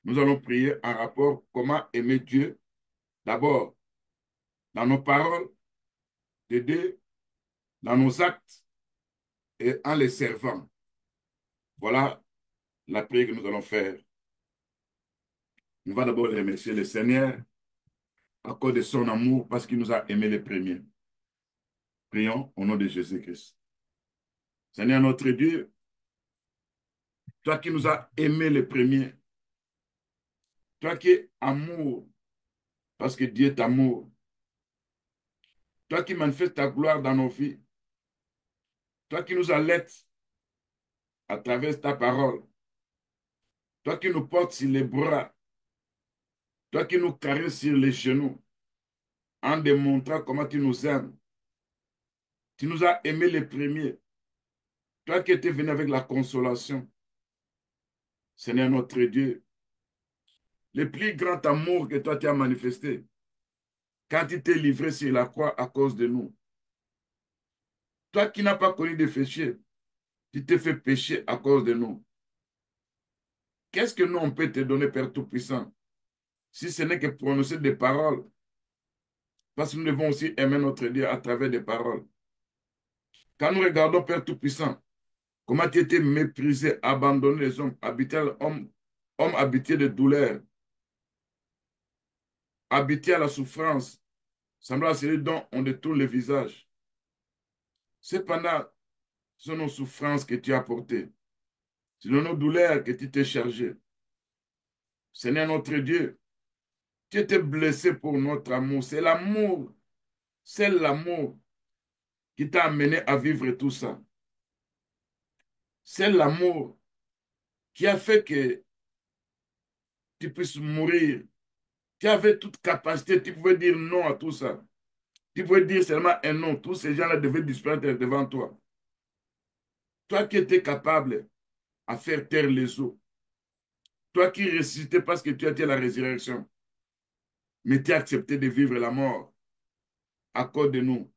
nous allons prier en rapport comment aimer Dieu. D'abord, dans nos paroles, de deux, dans nos actes et en les servant. Voilà la prière que nous allons faire. On va d'abord remercier le Seigneur à cause de son amour parce qu'il nous a aimés les premiers. Prions au nom de Jésus-Christ. Seigneur notre Dieu, toi qui nous as aimés les premiers, toi qui es amour, parce que Dieu est amour, toi qui manifestes ta gloire dans nos vies, toi qui nous allaites à travers ta parole, toi qui nous portes sur les bras, toi qui nous caresses sur les genoux, en démontrant comment tu nous aimes. Tu nous as aimés les premiers. Toi qui étais venu avec la consolation, Seigneur notre Dieu, le plus grand amour que toi tu as manifesté, quand tu t'es livré sur la croix à cause de nous. Toi qui n'as pas connu de péché, tu t'es fait pécher à cause de nous. Qu'est-ce que nous on peut te donner, Père Tout-Puissant, si ce n'est que prononcer des paroles, parce que nous devons aussi aimer notre Dieu à travers des paroles. Quand nous regardons, Père Tout-Puissant, comment tu étais méprisé, abandonné les hommes, hommes habités de douleur, habités à la souffrance, semblant à celui dont on détourne le visage. Cependant, ce sont nos souffrances que tu as portées. C'est de nos douleurs que tu t'es chargé. Seigneur notre Dieu, tu étais blessé pour notre amour. C'est l'amour qui t'a amené à vivre tout ça. C'est l'amour qui a fait que tu puisses mourir. Tu avais toute capacité, tu pouvais dire non à tout ça. Tu pouvais dire seulement un non. Tous ces gens-là devaient disparaître devant toi. Toi qui étais capable à faire taire les eaux. Toi qui ressuscitais parce que tu as été la résurrection. Mais tu as accepté de vivre la mort à cause de nous.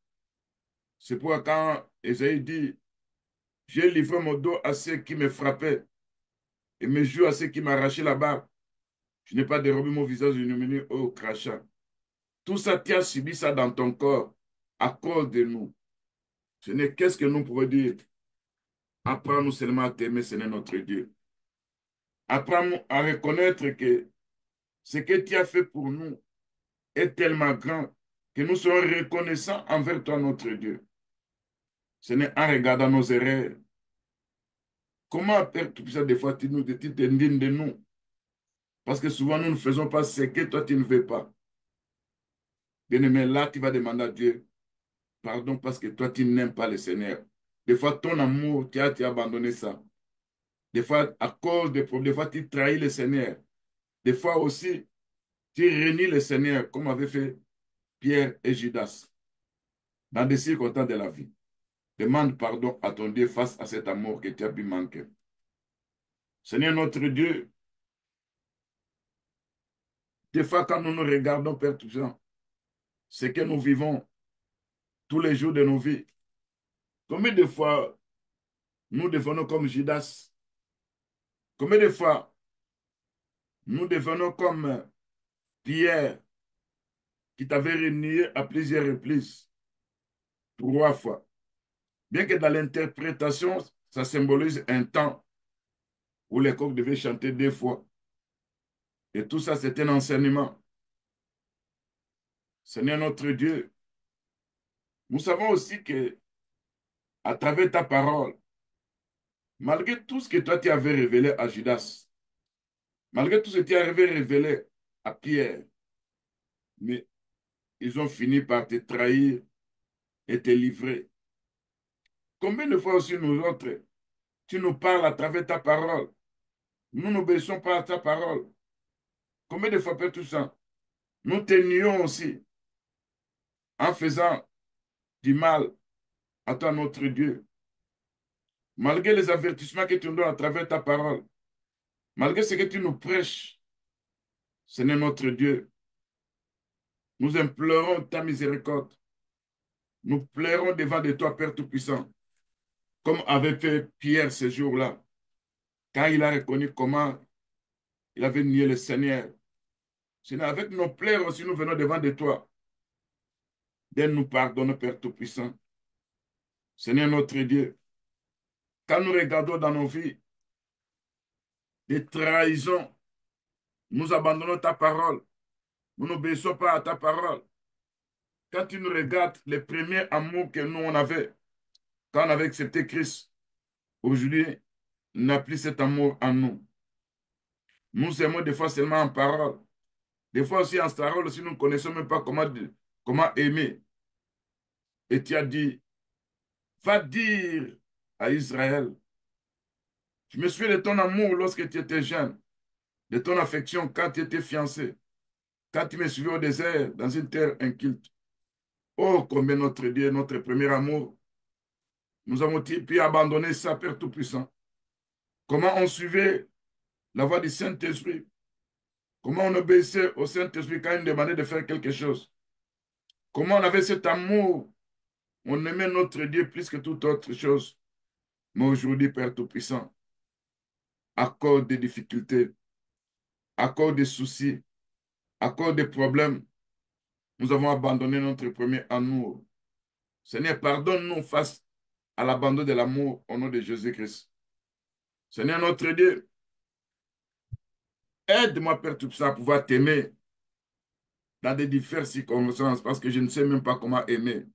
C'est pourquoi quand Esaïe dit, j'ai livré mon dos à ceux qui me frappaient et mes joues à ceux qui m'arrachaient la barbe. Je n'ai pas dérobé mon visage illuminé au crachat. Tout ça, tu as subi ça dans ton corps à cause de nous. Ce n'est qu'est-ce que nous pouvons dire. Apprends-nous seulement à t'aimer, Seigneur notre Dieu. Apprends-nous à reconnaître que ce que tu as fait pour nous est tellement grand que nous serons reconnaissants envers toi, notre Dieu. Ce n'est en regardant nos erreurs. Comment, Père Tout-Puissant, des fois, tu t'indignes de nous? Parce que souvent, nous ne faisons pas ce que toi, tu ne veux pas. Bien-aimé, là, tu vas demander à Dieu pardon parce que toi, tu n'aimes pas le Seigneur. Des fois, ton amour, tu as abandonné ça. Des fois, à cause des problèmes, des fois, tu trahis le Seigneur. Des fois aussi, tu renies le Seigneur, comme avait fait Pierre et Judas, dans des circonstances de la vie. Demande pardon à ton Dieu face à cet amour que tu as pu manquer. Seigneur notre Dieu, des fois, quand nous nous regardons, Père Tout-Puissant, ce que nous vivons tous les jours de nos vies, combien de fois nous devenons comme Judas? Combien de fois nous devenons comme Pierre, qui t'avait renié à plusieurs reprises, 3 fois. Bien que dans l'interprétation, ça symbolise un temps où les coqs devaient chanter 2 fois. Et tout ça, c'est un enseignement. Seigneur notre Dieu, nous savons aussi que à travers ta parole, malgré tout ce que toi tu avais révélé à Judas, malgré tout ce que tu avais révélé à Pierre, mais ils ont fini par te trahir et te livrer. Combien de fois aussi nous autres, tu nous parles à travers ta parole, nous n'obéissons pas à ta parole. Combien de fois, Père Tout-Puissant, nous te nions aussi en faisant du mal à toi, notre Dieu, malgré les avertissements que tu nous donnes à travers ta parole, malgré ce que tu nous prêches, Seigneur notre Dieu, nous implorons ta miséricorde. Nous plairons devant de toi, Père Tout-Puissant, comme avait fait Pierre ce jour-là, quand il a reconnu comment Il avait nié le Seigneur. Seigneur, avec nos pleurs aussi, nous venons devant de toi. Donne nous pardonne, Père Tout-Puissant. Seigneur notre Dieu, quand nous regardons dans nos vies des trahisons, nous abandonnons ta parole. Nous n'obéissons pas à ta parole. Quand tu nous regardes, les premiers amours que nous on avait, quand on avait accepté Christ, aujourd'hui, il n'a plus cet amour en nous. Nous aimons des fois seulement en parole. Des fois aussi en parole, aussi nous ne connaissons même pas comment aimer. Et tu as dit, va dire à Israël, je me souviens de ton amour lorsque tu étais jeune, de ton affection quand tu étais fiancé, quand tu me suivis au désert, dans une terre inculte. Oh, combien notre Dieu, notre premier amour, nous avons pu abandonner ça, Père Tout-Puissant. Comment on suivait la voix du Saint-Esprit. Comment on obéissait au Saint-Esprit quand il nous demandait de faire quelque chose. Comment on avait cet amour. On aimait notre Dieu plus que toute autre chose. Mais aujourd'hui, Père Tout-Puissant, à cause des difficultés, à cause des soucis, à cause des problèmes, nous avons abandonné notre premier amour. Seigneur, pardonne-nous face à l'abandon de l'amour au nom de Jésus-Christ. Seigneur notre Dieu, aide-moi, Père Tout-Puissant, à pouvoir t'aimer dans des diverses circonstances parce que je ne sais même pas comment aimer.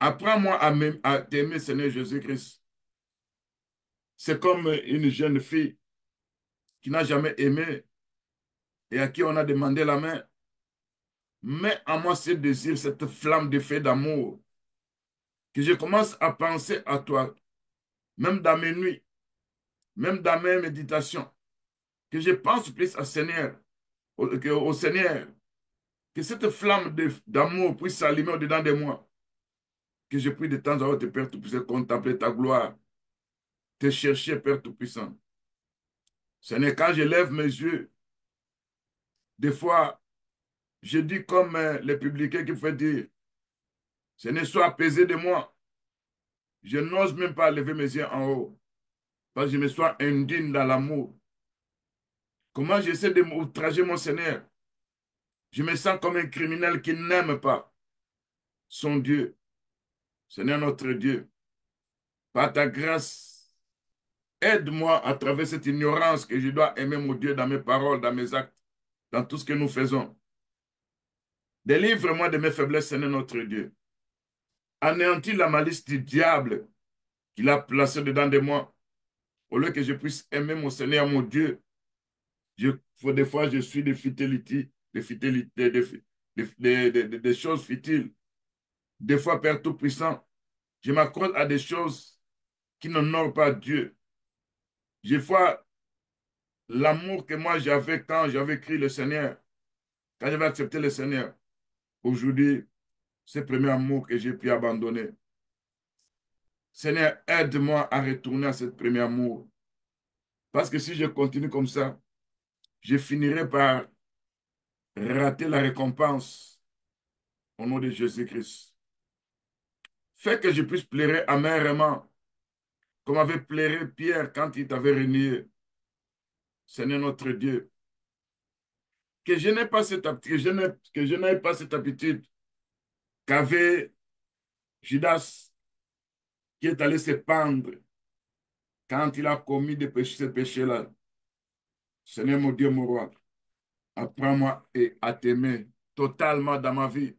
Apprends-moi à t'aimer, Seigneur Jésus-Christ. C'est comme une jeune fille qui n'a jamais aimé et à qui on a demandé la main. Mets en moi ce désir, cette flamme de feu d'amour, que je commence à penser à toi, même dans mes nuits, même dans mes méditations, que je pense plus au Seigneur, au Seigneur, que cette flamme d'amour puisse s'allumer au-dedans de moi, que je prie de temps à autre, Père Tout-Puissant, contempler ta gloire, te chercher, Père Tout-Puissant. Seigneur, quand je lève mes yeux, des fois, je dis comme les publicains qui pouvaient dire, Seigneur, sois apaisé de moi. Je n'ose même pas lever mes yeux en haut, parce que je me sens indigne dans l'amour. Comment j'essaie de m'outrager mon Seigneur? Je me sens comme un criminel qui n'aime pas son Dieu. Seigneur notre Dieu, par ta grâce, aide-moi à travers cette ignorance que je dois aimer mon Dieu dans mes paroles, dans mes actes, dans tout ce que nous faisons. Délivre-moi de mes faiblesses, Seigneur notre Dieu. Anéantis la malice du diable qu'il a placée dedans de moi, au lieu que je puisse aimer mon Seigneur, mon Dieu. Des fois, je suis des futilités, des choses futiles. Des fois, Père Tout-Puissant, je m'accorde à des choses qui n'honorent pas Dieu. Des fois, l'amour que moi j'avais quand j'avais crié le Seigneur, quand j'avais accepté le Seigneur, aujourd'hui, c'est le premier amour que j'ai pu abandonner. Seigneur, aide-moi à retourner à ce premier amour. Parce que si je continue comme ça, je finirai par rater la récompense au nom de Jésus-Christ. Fais que je puisse pleurer amèrement, comme avait pleuré Pierre quand il t'avait renié. Seigneur notre Dieu, que je n'ai pas cette habitude, que je n'ai pas cette habitude qu'avait Judas qui est allé se pendre quand il a commis ce péché-là. Seigneur mon Dieu, mon roi, apprends-moi à t'aimer totalement dans ma vie.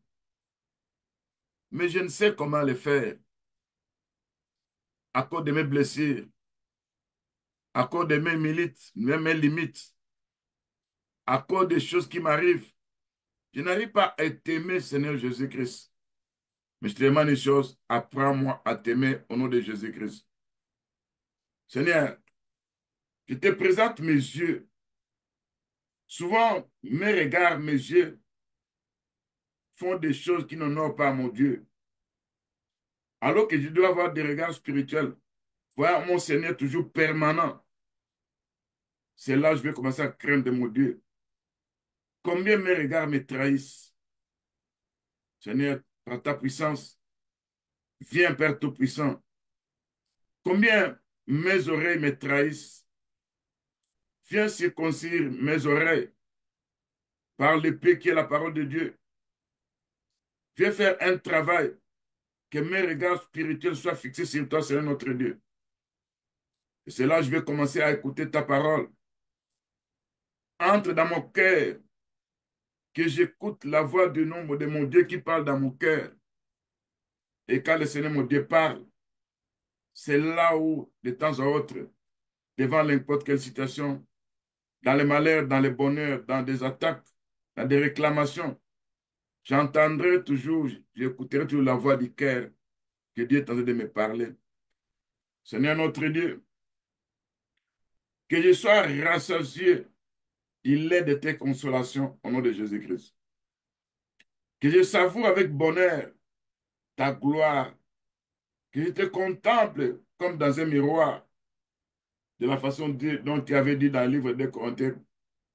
Mais je ne sais comment le faire à cause de mes blessures, à cause de mes limites, à cause des choses qui m'arrivent. Je n'arrive pas à t'aimer, Seigneur Jésus-Christ. Mais je te demande une chose, apprends-moi à t'aimer au nom de Jésus-Christ. Seigneur, je te présente mes yeux. Souvent, mes regards, mes yeux font des choses qui n'honorent pas mon Dieu. Alors que je dois avoir des regards spirituels. Voir mon Seigneur toujours permanent. C'est là que je vais commencer à craindre mon Dieu. Combien mes regards me trahissent. Seigneur, par ta puissance, viens, Père Tout-Puissant. Combien mes oreilles me trahissent. Viens circoncire mes oreilles par l'épée qui est la parole de Dieu. Viens faire un travail, que mes regards spirituels soient fixés sur toi, Seigneur notre Dieu. Et c'est là que je vais commencer à écouter ta parole. Entre dans mon cœur, que j'écoute la voix du nombre de mon Dieu qui parle dans mon cœur. Et quand le Seigneur mon Dieu parle, c'est là où, de temps en autre, devant n'importe quelle situation, dans les malheurs, dans les bonheurs, dans des attaques, dans des réclamations, j'entendrai toujours, j'écouterai toujours la voix du cœur que Dieu est en train de me parler. Seigneur notre Dieu, que je sois rassasié, il est de tes consolations au nom de Jésus-Christ. Que je savoure avec bonheur ta gloire, que je te contemple comme dans un miroir, de la façon dont tu avais dit dans le livre des Corinthiens,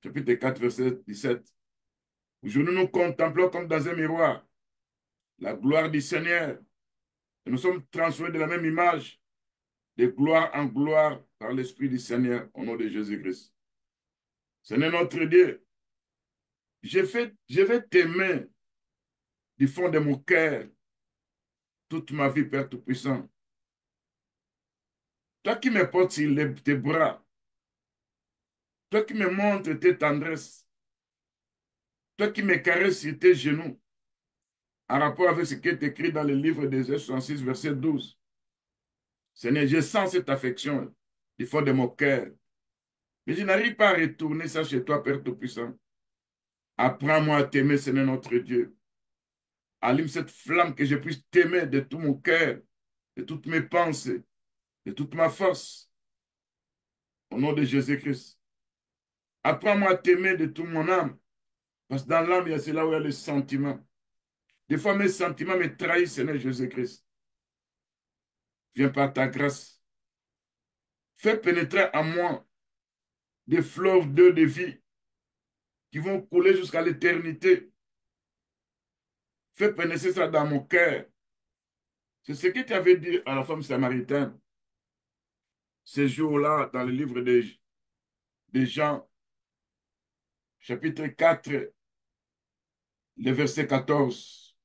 chapitre 4, verset 17. Aujourd'hui, nous contemplons comme dans un miroir la gloire du Seigneur. Et nous sommes transformés de la même image, de gloire en gloire, par l'Esprit du Seigneur, au nom de Jésus-Christ. Seigneur notre Dieu, je vais t'aimer du fond de mon cœur toute ma vie, Père Tout-Puissant. Toi qui me portes sur tes bras, toi qui me montres tes tendresses, toi qui me caresses sur tes genoux, en rapport avec ce qui est écrit dans le livre d'Ésaïe 66, verset 12. Seigneur, je sens cette affection du fond de mon cœur. Mais je n'arrive pas à retourner ça chez toi, Père Tout-Puissant. Apprends-moi à t'aimer, Seigneur notre Dieu. Allume cette flamme que je puisse t'aimer de tout mon cœur, de toutes mes pensées, de toute ma force. Au nom de Jésus-Christ. Apprends-moi à t'aimer de toute mon âme. Parce que dans l'âme, c'est là où il y a le sentiment. Des fois, mes sentiments me trahissent, Seigneur Jésus-Christ. Viens par ta grâce. Fais pénétrer en moi des fleuves d'eau de vie qui vont couler jusqu'à l'éternité. Fais pénétrer ça dans mon cœur. C'est ce que tu avais dit à la femme samaritaine. Ce jour-là, dans le livre de Jean, chapitre 4, le verset 14.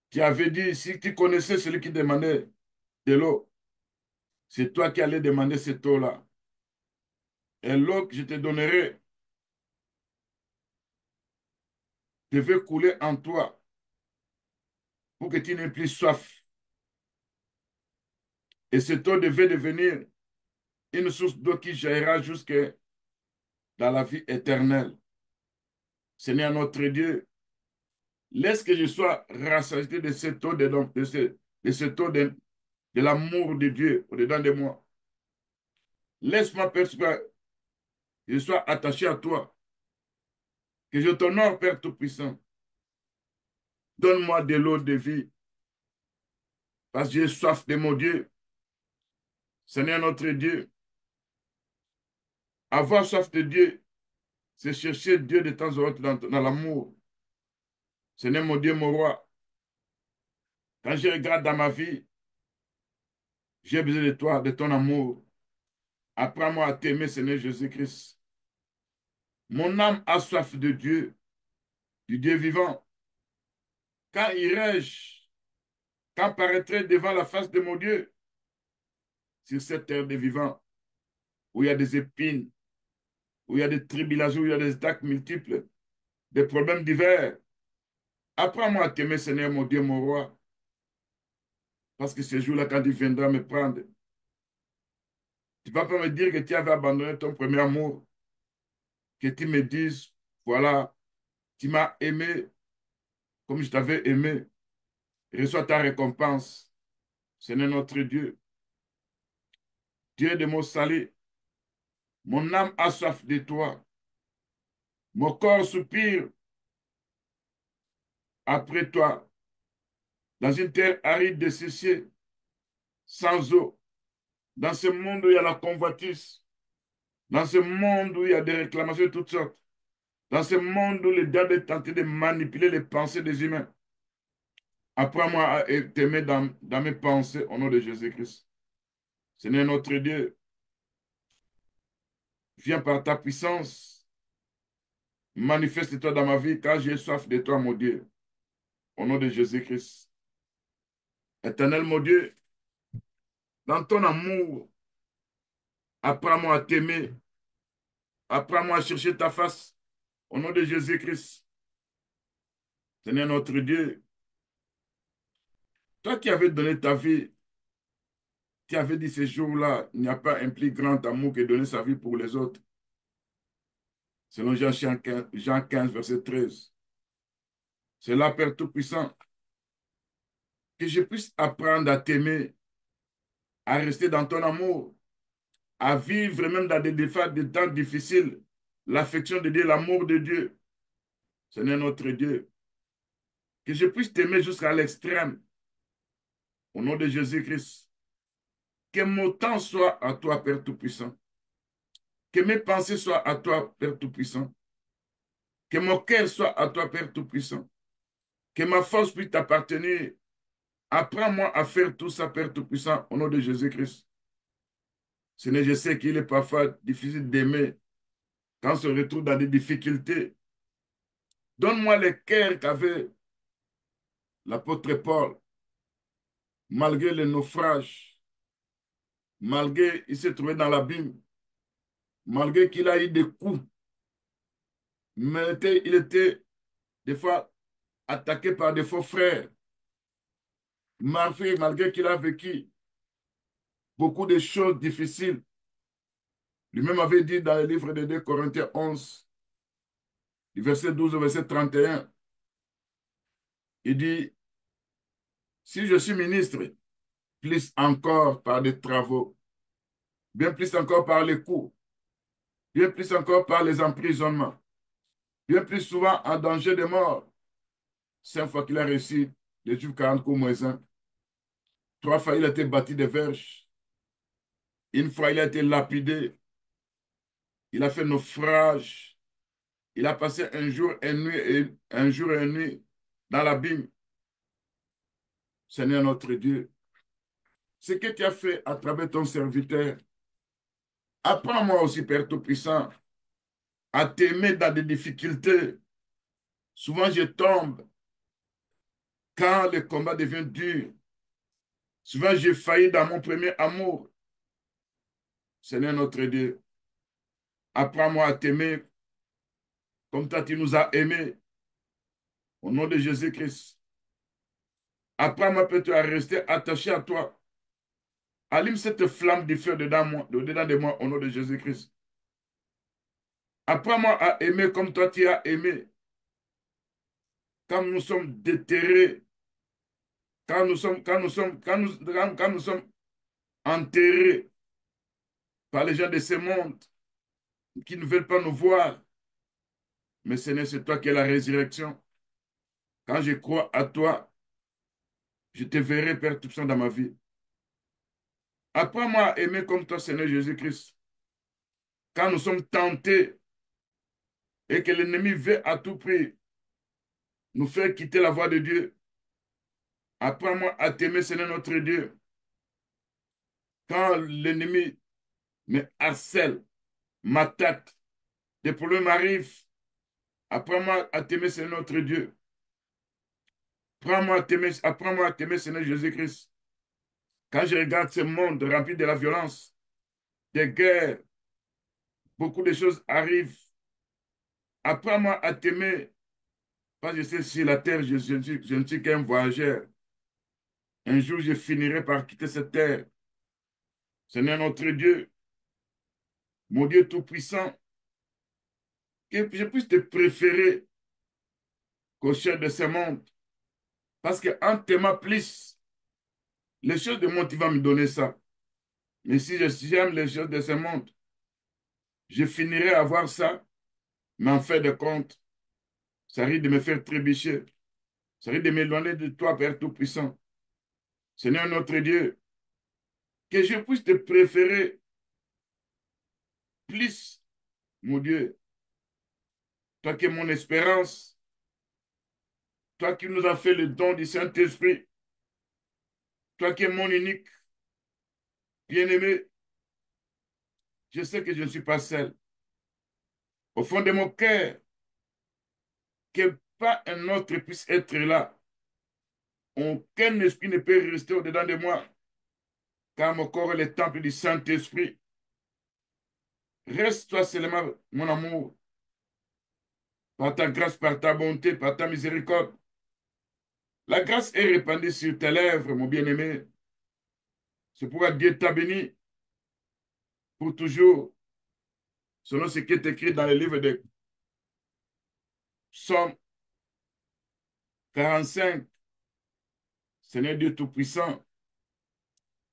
Tu avais dit, si tu connaissais celui qui demandait de l'eau, c'est toi qui allais demander cette eau-là. Et l'eau que je te donnerai devait couler en toi pour que tu n'aies plus soif. Et cette eau devait devenir une source d'eau qui jaillira jusque dans la vie éternelle. Seigneur notre Dieu, laisse que je sois rassasié de cette eau de cette eau de l'amour de Dieu au-dedans de moi. Laisse-moi percevoir que je sois attaché à toi, que je t'honore, Père Tout-Puissant. Donne-moi de l'eau de vie, parce que j'ai soif de mon Dieu. Seigneur notre Dieu, avoir soif de Dieu, c'est chercher Dieu de temps en temps dans l'amour. Seigneur mon Dieu, mon roi, quand je regarde dans ma vie, j'ai besoin de toi, de ton amour. Apprends-moi à t'aimer, Seigneur Jésus-Christ. Mon âme a soif de Dieu, du Dieu vivant. Quand irai-je, quand paraîtrai devant la face de mon Dieu, sur cette terre des vivants, où il y a des épines, où il y a des tribulations, où il y a des attaques multiples, des problèmes divers. Apprends-moi à t'aimer, Seigneur, mon Dieu, mon roi. Parce que ce jour-là, quand il viendra me prendre, tu ne vas pas me dire que tu avais abandonné ton premier amour, que tu me dises, voilà, tu m'as aimé comme je t'avais aimé. Reçois ta récompense. Seigneur notre Dieu, Dieu de mon salut, mon âme a soif de toi. Mon corps soupire après toi, dans une terre aride de cessier, sans eau, dans ce monde où il y a la convoitise, dans ce monde où il y a des réclamations de toutes sortes, dans ce monde où le diable est tenté de manipuler les pensées des humains. Apprends-moi à t'aimer dans mes pensées au nom de Jésus-Christ. Seigneur notre Dieu, Viens par ta puissance. Manifeste-toi dans ma vie car j'ai soif de toi, mon Dieu. Au nom de Jésus-Christ. Éternel, mon Dieu, dans ton amour, apprends-moi à t'aimer. Apprends-moi à chercher ta face. Au nom de Jésus-Christ. Seigneur notre Dieu, toi qui avais donné ta vie, qui avais dit ces jours-là, il n'y a pas un plus grand amour que donner sa vie pour les autres. Selon Jean 15, verset 13. C'est là, Père Tout-Puissant, que je puisse apprendre à t'aimer, à rester dans ton amour, à vivre même dans des temps difficiles, l'affection de Dieu, l'amour de Dieu. Seigneur notre Dieu, que je puisse t'aimer jusqu'à l'extrême, au nom de Jésus-Christ. Que mon temps soit à toi, Père Tout-Puissant. Que mes pensées soient à toi, Père Tout-Puissant. Que mon cœur soit à toi, Père Tout-Puissant. Que ma force puisse t'appartenir. Apprends-moi à faire tout ça, Père Tout-Puissant, au nom de Jésus-Christ. Seigneur, je sais qu'il est parfois difficile d'aimer quand on se retrouve dans des difficultés. Donne-moi le cœur qu'avait l'apôtre Paul, malgré les naufrages, malgré qu'il s'est trouvé dans l'abîme, malgré qu'il a eu des coups, mais il était des fois attaqué par des faux frères, malgré qu'il a vécu beaucoup de choses difficiles. Lui-même avait dit dans le livre de 2 Corinthiens 11, du verset 12 au verset 31, il dit, si je suis ministre, plus encore par des travaux, bien plus encore par les coups, bien plus encore par les emprisonnements, bien plus souvent en danger de mort. 5 fois qu'il a réussi les Juifs 40 coups moins 1. 3 fois il a été bâti de verges. Une fois il a été lapidé. Il a fait naufrage. Il a passé un jour et une nuit dans l'abîme. Seigneur notre Dieu, ce que tu as fait à travers ton serviteur, apprends-moi aussi, Père Tout-Puissant, à t'aimer dans des difficultés. Souvent, je tombe quand le combat devient dur. Souvent, j'ai failli dans mon premier amour. Seigneur notre Dieu, apprends-moi à t'aimer comme toi tu nous as aimés. Au nom de Jésus-Christ. Apprends-moi peut-être à rester attaché à toi. Allume cette flamme du feu dedans de moi, au nom de Jésus-Christ. Apprends-moi à aimer comme toi tu as aimé. Quand nous sommes déterrés, quand nous sommes enterrés par les gens de ce monde qui ne veulent pas nous voir. Mais Seigneur, c'est toi qui es la résurrection. Quand je crois à toi, je te verrai, Père Tout-Puissant, dans ma vie. Apprends-moi à aimer comme toi, Seigneur Jésus-Christ. Quand nous sommes tentés et que l'ennemi veut à tout prix nous faire quitter la voie de Dieu, apprends-moi à t'aimer, Seigneur notre Dieu. Quand l'ennemi me harcèle, m'attaque, des problèmes arrivent, apprends-moi à t'aimer, Seigneur notre Dieu. Apprends-moi à t'aimer, Seigneur Jésus-Christ. Quand je regarde ce monde rempli de la violence, des guerres, beaucoup de choses arrivent. Apprends-moi à t'aimer. Parce que je sais, sur la terre, je ne suis qu'un voyageur. Un jour, je finirai par quitter cette terre. Seigneur notre Dieu, mon Dieu Tout-Puissant, que je puisse te préférer qu'au chef de ce monde. Parce qu'en t'aimant plus, les choses de monde, tu vas me donner ça. Mais si j'aime les choses de ce monde, je finirai à avoir ça, mais en fait de compte, ça risque de me faire trébucher. Ça risque de m'éloigner de toi, Père Tout-Puissant. Seigneur notre Dieu, que je puisse te préférer plus, mon Dieu. Toi qui es mon espérance, toi qui nous as fait le don du Saint-Esprit, toi qui es mon unique bien-aimé, je sais que je ne suis pas seul. au fond de mon cœur, que pas un autre puisse être là. Aucun esprit ne peut rester au-dedans de moi, car mon corps est le temple du Saint-Esprit. Reste toi seulement, mon amour, par ta grâce, par ta bonté, par ta miséricorde. La grâce est répandue sur tes lèvres, mon bien-aimé. C'est pourquoi Dieu t'a béni pour toujours, selon ce qui est écrit dans le livre de Psaume 45. Seigneur Dieu Tout-Puissant,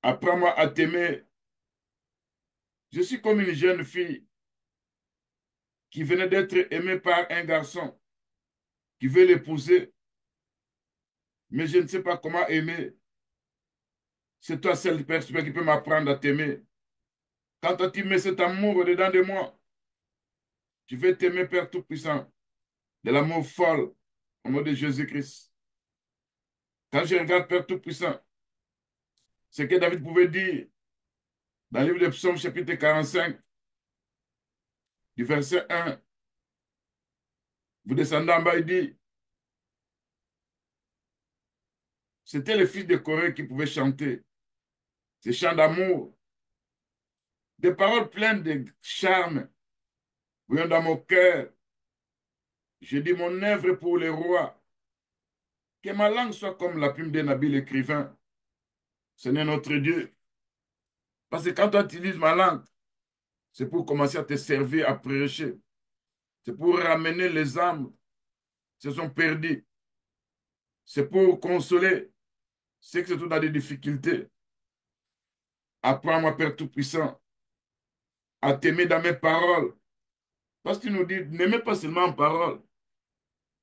apprends-moi à t'aimer. Je suis comme une jeune fille qui venait d'être aimée par un garçon qui veut l'épouser, mais je ne sais pas comment aimer. C'est toi seul, Père Super, qui peut m'apprendre à t'aimer. Quand toi, tu mets cet amour au-dedans de moi, je vais t'aimer, Père Tout-Puissant, de l'amour folle, au nom de Jésus-Christ. Quand je regarde, Père Tout-Puissant, ce que David pouvait dire dans le livre de Psaume, chapitre 45, du verset 1, vous descendez en bas, il dit, c'était les fils de Corée qui pouvaient chanter ces chants d'amour, des paroles pleines de charme, bouillant dans mon cœur. Je dis mon œuvre pour les rois, que ma langue soit comme la plume d'un habile écrivain. Seigneur notre Dieu, parce que quand tu utilises ma langue, c'est pour commencer à te servir, à prêcher. C'est pour ramener les âmes qui se sont perdues. C'est pour consoler ceux qui se trouvent dans des difficultés. Apprends-moi, Père Tout-Puissant, à t'aimer dans mes paroles. Parce que tu nous dis, n'aimez pas seulement en parole,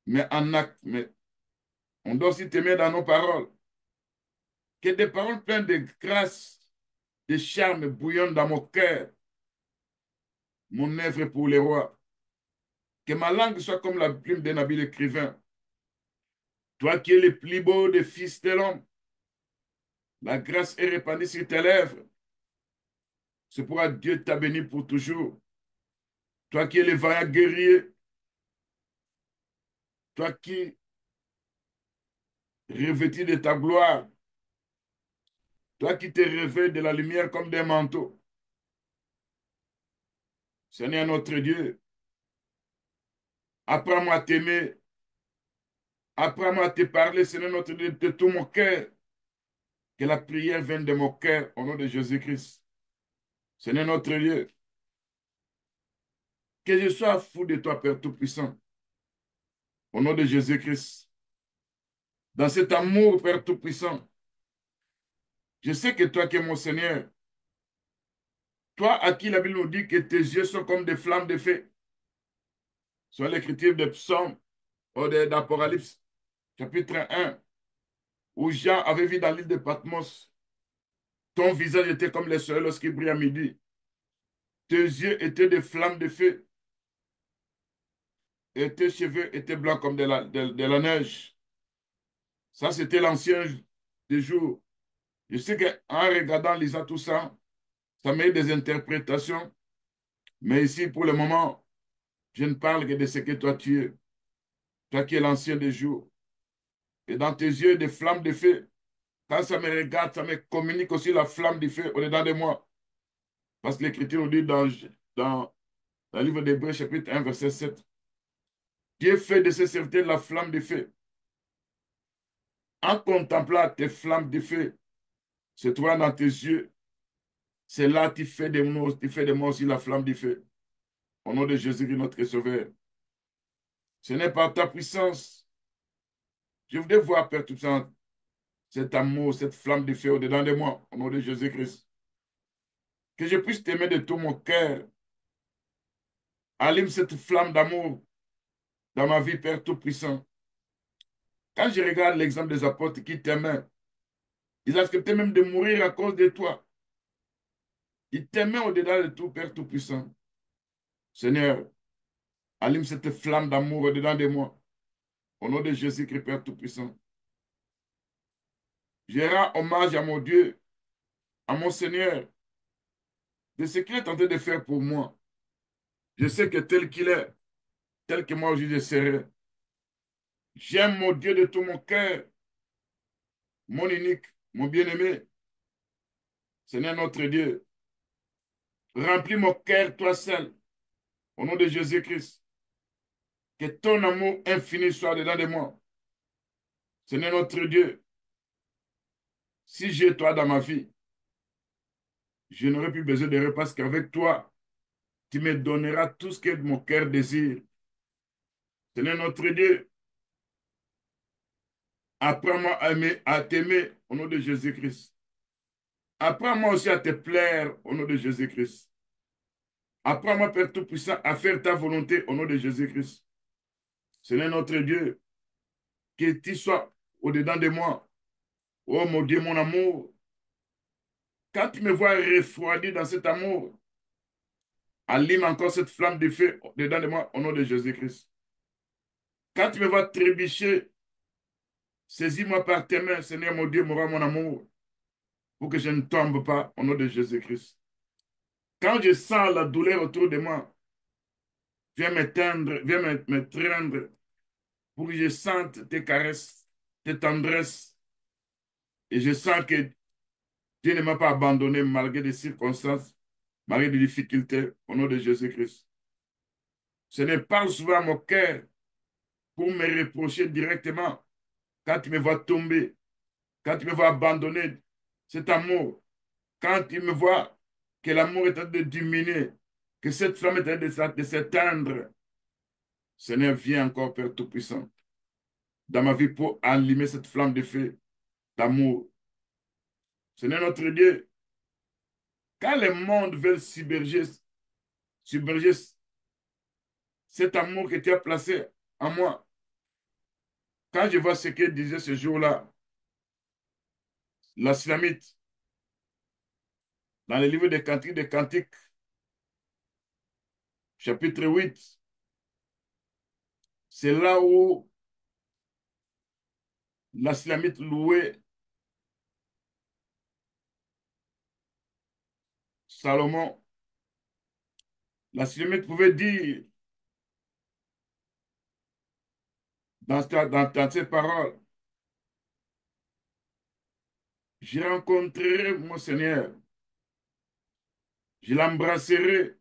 mais en acte. Mais on doit aussi t'aimer dans nos paroles. Que des paroles pleines de grâce, de charme bouillonnent dans mon cœur, mon œuvre pour les rois. Que ma langue soit comme la plume d'un habile écrivain. Toi qui es le plus beau des fils de l'homme, la grâce est répandue sur tes lèvres. C'est pourquoi Dieu t'a béni pour toujours. Toi qui es le vaillant guerrier, toi qui revêtis de ta gloire, toi qui te réveilles de la lumière comme des manteaux. Seigneur notre Dieu, apprends-moi à t'aimer, apprends-moi à te parler, Seigneur notre Dieu, de tout mon cœur. Que la prière vienne de mon cœur au nom de Jésus-Christ. Seigneur notre Dieu, que je sois fou de toi, Père Tout-Puissant, au nom de Jésus-Christ. Dans cet amour, Père Tout-Puissant, je sais que toi qui es mon Seigneur, toi à qui la Bible nous dit que tes yeux sont comme des flammes de feu, soit l'écriture de Psaume ou d'Apocalypse, chapitre 1, où Jean avait vu dans l'île de Patmos, ton visage était comme le soleil lorsqu'il brille à midi. Tes yeux étaient des flammes de feu et tes cheveux étaient blancs comme de la neige. Ça, c'était l'ancien des jours. Je sais qu'en regardant, lisant tout ça, ça met des interprétations. Mais ici, pour le moment, je ne parle que de ce que toi tu es. Toi qui es l'ancien des jours. Et dans tes yeux, des flammes de feu. Quand ça me regarde, ça me communique aussi la flamme du feu au-dedans de moi. Parce que l'Écriture nous dit dans le livre d'Hébreux, chapitre 1, verset 7, Dieu fait de ses serviteurs la flamme du feu. En contemplant tes flammes de feu, se trouvant dans tes yeux, c'est là que tu fais de moi aussi la flamme du feu. Au nom de Jésus-Christ, notre Sauveur. Ce n'est pas ta puissance. Je voudrais voir, Père Tout-Puissant, cet amour, cette flamme de feu au-dedans de moi, au nom de Jésus-Christ. Que je puisse t'aimer de tout mon cœur. Allume cette flamme d'amour dans ma vie, Père Tout-Puissant. Quand je regarde l'exemple des apôtres qui t'aimaient, ils acceptaient même de mourir à cause de toi. Ils t'aimaient au-dedans de tout, Père Tout-Puissant. Seigneur, allume cette flamme d'amour au-dedans de moi. Au nom de Jésus-Christ, Père Tout-Puissant. Je rends hommage à mon Dieu, à mon Seigneur, de ce qu'il est en train de faire pour moi. Je sais que tel qu'il est, tel que moi aujourd'hui je serai. J'aime mon Dieu de tout mon cœur, mon unique, mon bien-aimé. Seigneur notre Dieu, remplis mon cœur, toi seul, au nom de Jésus-Christ. Que ton amour infini soit dedans de moi. Seigneur notre Dieu, si j'ai toi dans ma vie, je n'aurai plus besoin de rien parce qu'avec toi, tu me donneras tout ce que mon cœur désire. Seigneur notre Dieu, apprends-moi à t'aimer au nom de Jésus-Christ. Apprends-moi aussi à te plaire au nom de Jésus-Christ. Apprends-moi, Père Tout-Puissant, à faire ta volonté au nom de Jésus-Christ. Seigneur notre Dieu, que tu sois au-dedans de moi. Oh mon Dieu, mon amour, quand tu me vois refroidi dans cet amour, allume encore cette flamme de feu dedans de moi au nom de Jésus-Christ. Quand tu me vois trébucher, saisis-moi par tes mains, Seigneur mon Dieu, mon roi, mon amour, pour que je ne tombe pas au nom de Jésus-Christ. Quand je sens la douleur autour de moi, viens m'éteindre, viens me traîner pour que je sente tes caresses, tes tendresses. Et je sens que Dieu ne m'a pas abandonné malgré des circonstances, malgré des difficultés, au nom de Jésus-Christ. Seigneur, parle souvent à mon cœur pour me reprocher directement quand tu me vois tomber, quand tu me vois abandonner cet amour, quand tu me vois que l'amour est en train de diminuer, que cette flamme est en train de s'éteindre. Seigneur, viens encore, Père Tout-Puissant, dans ma vie pour allumer cette flamme de feu d'amour. Seigneur notre Dieu, quand le monde veut submerger cet amour que tu as placé en moi, quand je vois ce qu'il disait ce jour-là, la Sulamite, dans le livre des Cantiques, chapitre 8, c'est là où la Sulamite louait Salomon. La Sulamite pouvait dire dans ses paroles, j'ai rencontré mon Seigneur, je l'embrasserai,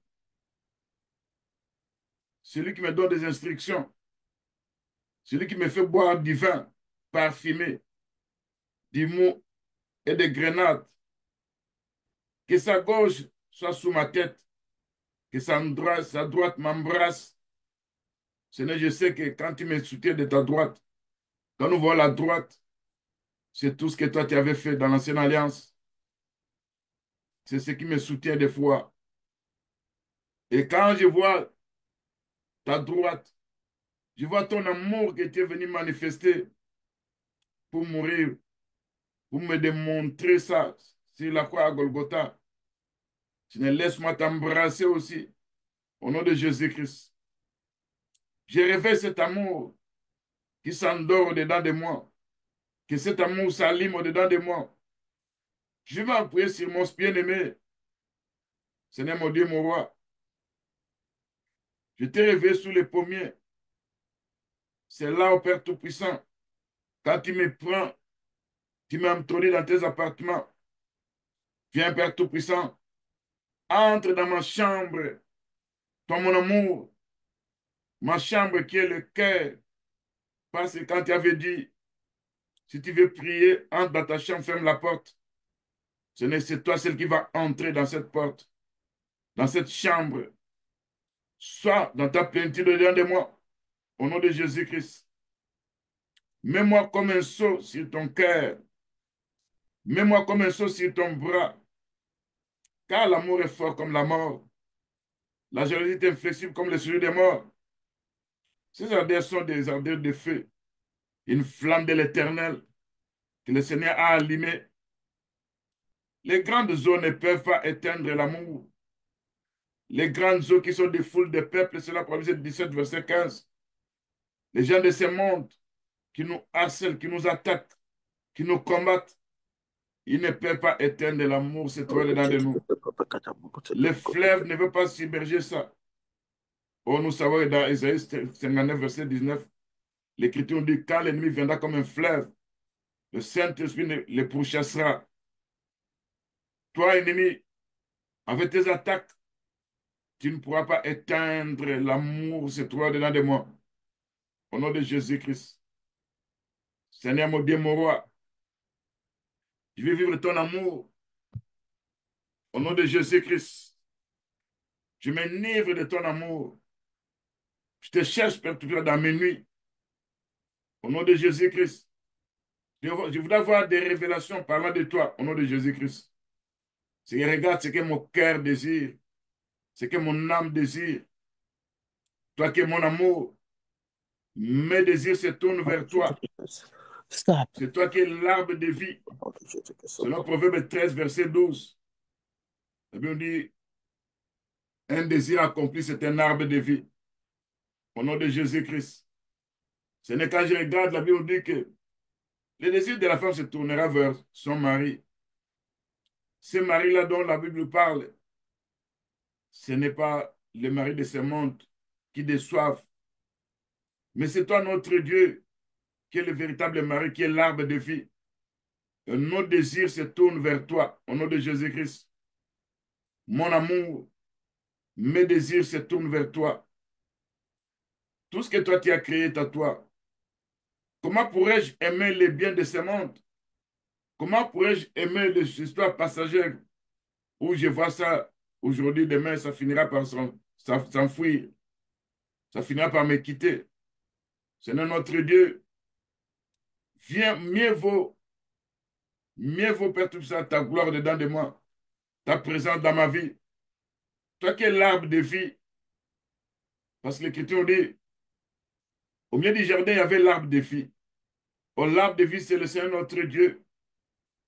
celui qui me donne des instructions, celui qui me fait boire du vin parfumé, du mou et des grenades, que sa gauche soit sous ma tête, que sa droite m'embrasse. Seigneur, je sais que quand tu me soutiens de ta droite, quand nous voyons la droite, c'est tout ce que toi tu avais fait dans l'ancienne alliance. C'est ce qui me soutient des fois. Et quand je vois ta droite, je vois ton amour que tu es venu manifester pour mourir, pour me démontrer ça sur la croix à Golgotha. Seigneur, laisse-moi t'embrasser aussi, au nom de Jésus-Christ. Je réveille cet amour qui s'endort au-dedans de moi, que cet amour s'allume au-dedans de moi. Je vais appuyer sur mon bien-aimé, Seigneur mon Dieu, mon roi. Je t'ai réveillé sous les pommiers. C'est là, au Père Tout-Puissant, quand tu me prends, tu m'as introduit dans tes appartements. Viens, Père Tout-Puissant, entre dans ma chambre, toi, mon amour, ma chambre qui est le cœur. Parce que quand tu avais dit, si tu veux prier, entre dans ta chambre, ferme la porte. C'est toi celle qui va entrer dans cette porte, dans cette chambre. Sois dans ta plénitude dedans de moi, au nom de Jésus-Christ. Mets-moi comme un seau sur ton cœur. Mets-moi comme un seau sur ton bras. Car l'amour est fort comme la mort. La jalousie est inflexible comme le souffle des morts. Ces ardeurs sont des ardeurs de feu. Une flamme de l'éternel que le Seigneur a allumée. Les grandes eaux ne peuvent pas éteindre l'amour. Les grandes eaux qui sont des foules de peuples, c'est la Proverbe 17, verset 15. Les gens de ce monde qui nous harcèlent, qui nous attaquent, qui nous combattent, ils ne peuvent pas éteindre l'amour se trouve dedans de nous. Le fleuve ne veut pas submerger ça. Oh, nous savons que dans Isaïe 59, verset 19, l'Écriture dit, quand l'ennemi viendra comme un fleuve, le Saint-Esprit le pourchassera. Toi, ennemi, avec tes attaques, tu ne pourras pas éteindre l'amour se trouve dedans de moi. Au nom de Jésus-Christ. Seigneur, mon Dieu, mon roi, je veux vivre ton amour. Au nom de Jésus-Christ, je m'enivre de ton amour. Je te cherche, Père, tout dans mes nuits. Au nom de Jésus-Christ. Je voudrais avoir des révélations parlant de toi. Au nom de Jésus-Christ. Je regarde ce que mon cœur désire. Ce que mon âme désire. Toi qui es mon amour. Mes désirs se tournent vers toi. Stop. C'est toi qui es l'arbre de vie. Selon Proverbe 13, verset 12. La Bible dit, un désir accompli, c'est un arbre de vie. Au nom de Jésus-Christ. Ce n'est quand je regarde, la Bible dit que le désir de la femme se tournera vers son mari. Ce mari-là dont la Bible parle, ce n'est pas le mari de ce monde qui déçoivent, mais c'est toi, notre Dieu, qui est le véritable mari, qui est l'arbre de vie. Et nos désirs se tournent vers toi, au nom de Jésus-Christ. Mon amour, mes désirs se tournent vers toi. Tout ce que toi, tu as créé est à toi. Comment pourrais-je aimer les biens de ce monde? Comment pourrais-je aimer les histoires passagères où je vois ça aujourd'hui, demain, ça finira par s'enfuir. Ça finira par me quitter. Seigneur notre Dieu, viens, mieux vaut, Père Tout-Puissant, ta gloire dedans de moi, ta présence dans ma vie. Toi qui es l'arbre de vie, parce que l'Écriture dit, au milieu du jardin, il y avait l'arbre de vie. Oh, l'arbre de vie, c'est le Seigneur notre Dieu.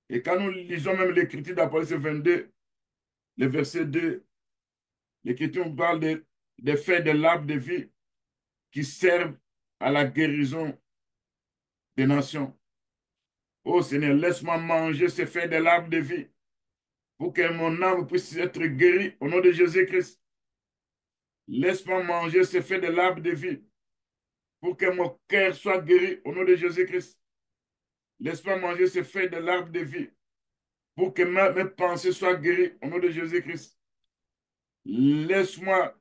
Et quand nous lisons même l'Écriture d'Apocalypse 22, le verset 2, l'Écriture parle des faits de l'arbre de vie qui servent à la guérison des nations. Oh Seigneur, laisse-moi manger ces faits de l'arbre de vie pour que mon âme puisse être guérie au nom de Jésus-Christ. Laisse-moi manger ces faits de l'arbre de vie pour que mon cœur soit guéri au nom de Jésus-Christ. Laisse-moi manger ces faits de l'arbre de vie pour que mes pensées soient guéries au nom de Jésus-Christ. Laisse-moi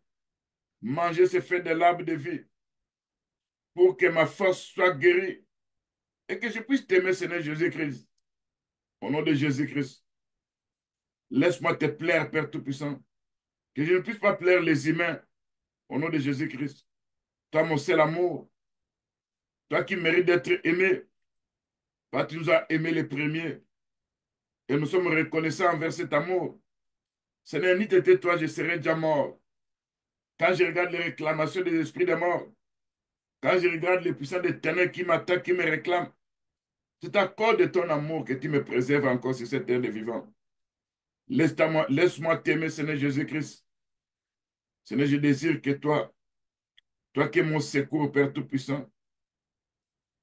manger ces faits de l'arbre de vie pour que ma force soit guérie et que je puisse t'aimer, Seigneur Jésus-Christ. Au nom de Jésus-Christ. Laisse-moi te plaire, Père Tout-Puissant. Que je ne puisse pas plaire les humains. Au nom de Jésus-Christ. Toi, mon seul amour. Toi qui mérites d'être aimé. Toi, tu nous as aimés les premiers. Et nous sommes reconnaissants envers cet amour. Seigneur, ni t'étais toi, je serais déjà mort. Quand je regarde les réclamations des esprits de mort, quand je regarde les puissants des ténèbres qui m'attaquent, qui me réclament, c'est à cause de ton amour que tu me préserves encore sur cette terre de vivants. Laisse-moi t'aimer, Seigneur Jésus-Christ. Seigneur, je désire que toi qui es mon secours, Père Tout-Puissant,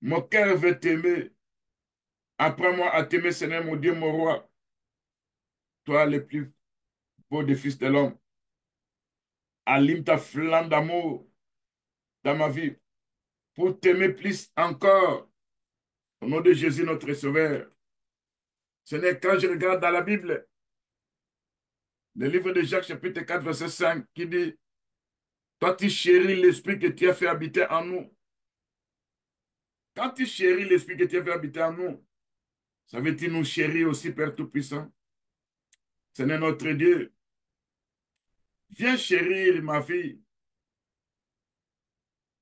mon cœur veut t'aimer. Apprends-moi à t'aimer, Seigneur, mon Dieu, mon roi. Toi, le plus beau des fils de l'homme. Allume ta flamme d'amour dans ma vie pour t'aimer plus encore. Au nom de Jésus, notre Sauveur. Seigneur, quand je regarde dans la Bible, le livre de Jacques, chapitre 4, verset 5, qui dit, toi, tu chéris l'esprit que tu as fait habiter en nous. Quand tu chéris l'esprit que tu as fait habiter en nous, ça veut dire nous chérir aussi, Père Tout-Puissant. Seigneur, notre Dieu, viens chérir ma vie.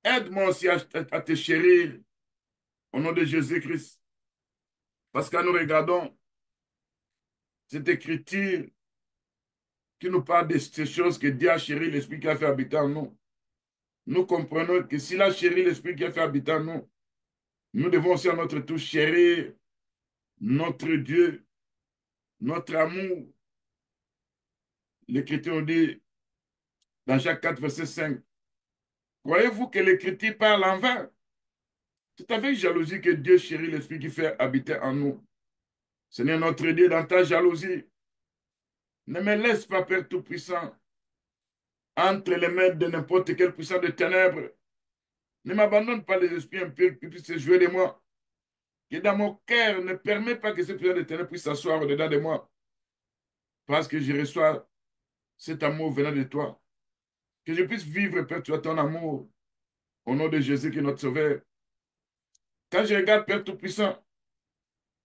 Aide-moi aussi à te chérir au nom de Jésus-Christ. Parce que nous regardons cette écriture qui nous parle de ces choses que Dieu a chéri l'esprit qui a fait habiter en nous. Nous comprenons que s'il a chéri l'esprit qui a fait habiter en nous, nous devons aussi à notre tour chérir notre Dieu, notre amour. L'Écriture dit dans Jacques 4, verset 5, croyez-vous que l'Écriture parle en vain? C'est avec jalousie que Dieu chérit l'esprit qui fait habiter en nous. Seigneur notre Dieu, dans ta jalousie, ne me laisse pas, Père Tout-Puissant, entre les mains de n'importe quelle puissance de ténèbres. Ne m'abandonne pas les esprits impurs qui puissent se jouer de moi. Que dans mon cœur ne permet pas que ces puissances de ténèbres puissent s'asseoir au-dedans de moi. Parce que je reçois cet amour venant de toi. Que je puisse vivre, Père, tu as ton amour. Au nom de Jésus qui est notre Sauveur. Quand je regarde Père Tout-Puissant,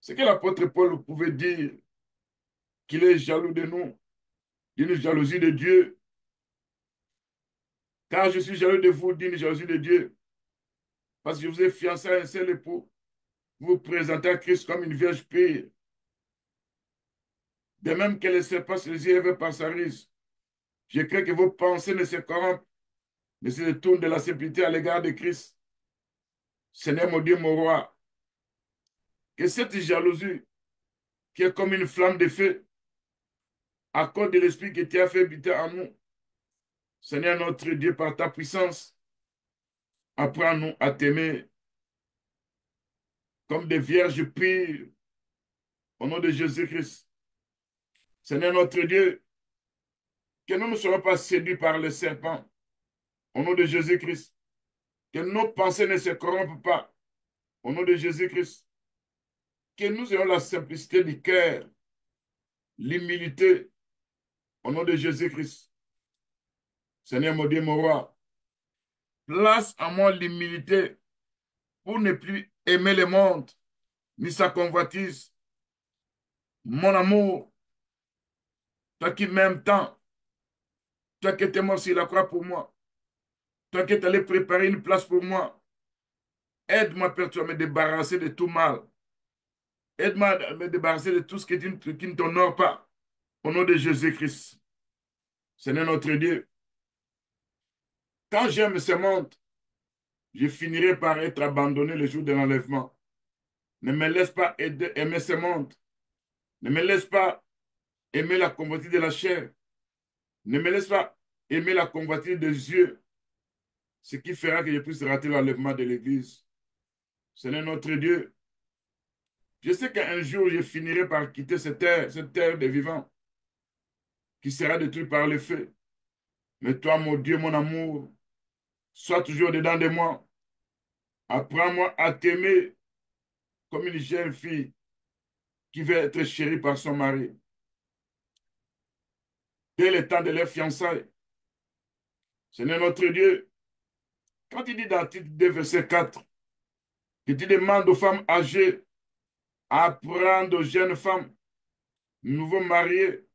c'est que l'apôtre Paul pouvait dire qu'il est jaloux de nous, d'une jalousie de Dieu. Car je suis jaloux de vous, d'une jalousie de Dieu. Parce que je vous ai fiancé à un seul époux. Vous présentez à Christ comme une vierge pure. De même qu'elle ne sait pas se laisser par sa ruse. Je crains que vos pensées ne se corrompent, ne se détournent de la simplicité à l'égard de Christ. Seigneur mon Dieu, mon roi, que cette jalousie qui est comme une flamme de feu, à cause de l'esprit que tu as fait habiter en nous, Seigneur notre Dieu, par ta puissance, apprends-nous à t'aimer comme des vierges pures au nom de Jésus-Christ. Seigneur notre Dieu, que nous ne soyons pas séduits par le serpent au nom de Jésus-Christ. Que nos pensées ne se corrompent pas au nom de Jésus-Christ. Que nous ayons la simplicité du cœur, l'humilité au nom de Jésus-Christ. Seigneur mon Dieu, mon roi, place en moi l'humilité pour ne plus aimer le monde, ni sa convoitise. Mon amour, toi qui m'aimes tant, toi qui es mort sur la croix pour moi, toi qui es allé préparer une place pour moi, aide-moi, Père, tu à me débarrasser de tout mal. Aide-moi à me débarrasser de tout ce qui ne t'honore pas. Au nom de Jésus-Christ. Seigneur notre Dieu, quand j'aime ce monde, je finirai par être abandonné le jour de l'enlèvement. Ne me laisse pas aimer ce monde. Ne me laisse pas aimer la convoitise de la chair. Ne me laisse pas aimer la convoitise des yeux, ce qui fera que je puisse rater l'enlèvement de l'Église. Seigneur notre Dieu, je sais qu'un jour je finirai par quitter cette terre des vivants, qui sera détruite par le feu. Mais toi, mon Dieu, mon amour, sois toujours dedans de moi. Apprends-moi à t'aimer comme une jeune fille qui veut être chérie par son mari. Dès le temps de leur fiançailles, Seigneur notre Dieu, quand il dit dans Tite 2, verset 4, que tu demandes aux femmes âgées à apprendre aux jeunes femmes nouveau mariées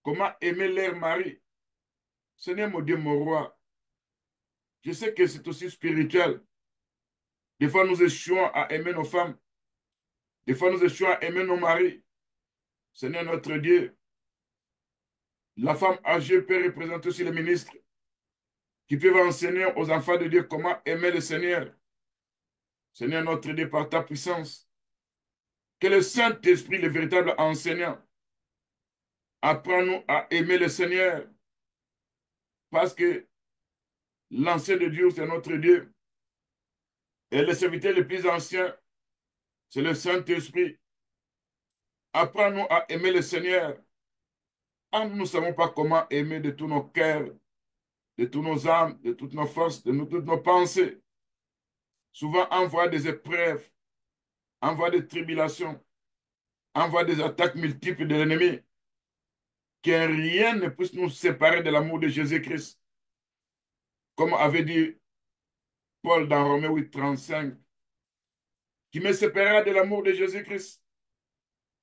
comment aimer leur mari. Seigneur mon Dieu, mon roi, je sais que c'est aussi spirituel. Des fois, nous échouons à aimer nos femmes. Des fois, nous échouons à aimer nos maris. Seigneur notre Dieu, la femme âgée peut représenter aussi les ministres qui peuvent enseigner aux enfants de Dieu comment aimer le Seigneur. Seigneur notre Dieu, par ta puissance, que le Saint-Esprit, le véritable enseignant, apprend-nous à aimer le Seigneur, parce que l'ancien de Dieu, c'est notre Dieu, et le serviteur le plus ancien, c'est le Saint-Esprit. Apprends-nous à aimer le Seigneur. Ah, nous ne savons pas comment aimer de tous nos cœurs, de tous nos âmes, de toutes nos forces, toutes nos pensées. Souvent, on voit des épreuves, on voit des tribulations, on voit des attaques multiples de l'ennemi. Que rien ne puisse nous séparer de l'amour de Jésus-Christ. Comme avait dit Paul dans Romains 8, 35, qui me séparera de l'amour de Jésus-Christ.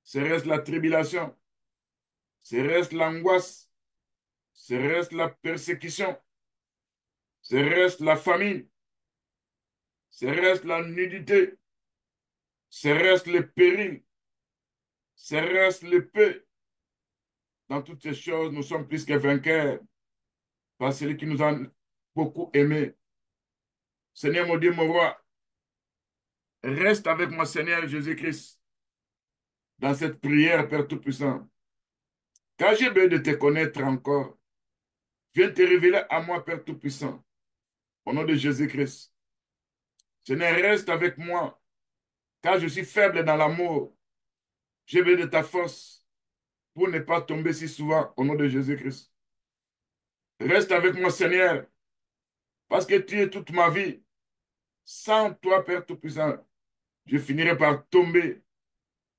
Ce reste la tribulation, ce reste l'angoisse, ce reste la persécution, ce reste la famine, ce reste la nudité, ce reste le péril, ce reste le peu. Dans toutes ces choses, nous sommes plus que vainqueurs par celui qui nous a beaucoup aimés. Seigneur mon Dieu, mon roi, reste avec moi, Seigneur Jésus-Christ, dans cette prière, Père Tout-Puissant. Car j'ai besoin de te connaître encore, viens te révéler à moi, Père Tout-Puissant, au nom de Jésus-Christ. Seigneur, reste avec moi, car je suis faible dans l'amour. J'ai besoin de ta force pour ne pas tomber si souvent, au nom de Jésus-Christ. Reste avec moi, Seigneur, parce que tu es toute ma vie. Sans toi, Père Tout-Puissant, je finirai par tomber,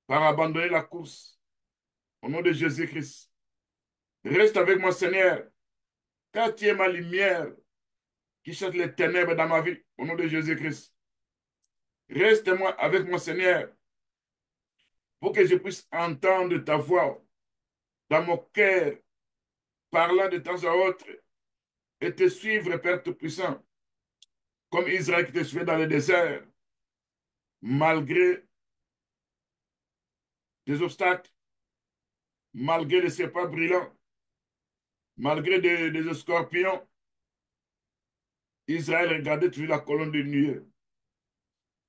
par abandonner la course. Au nom de Jésus-Christ. Reste avec moi, Seigneur, car tu es ma lumière qui chasse les ténèbres dans ma vie. Au nom de Jésus-Christ. Reste moi avec moi, Seigneur, pour que je puisse entendre ta voix dans mon cœur, parlant de temps à autre, et te suivre, Père Tout-Puissant, comme Israël qui te suivait dans le désert, malgré des obstacles, malgré des serpents brillants, malgré des scorpions. Israël regardait toujours la colonne de nuée,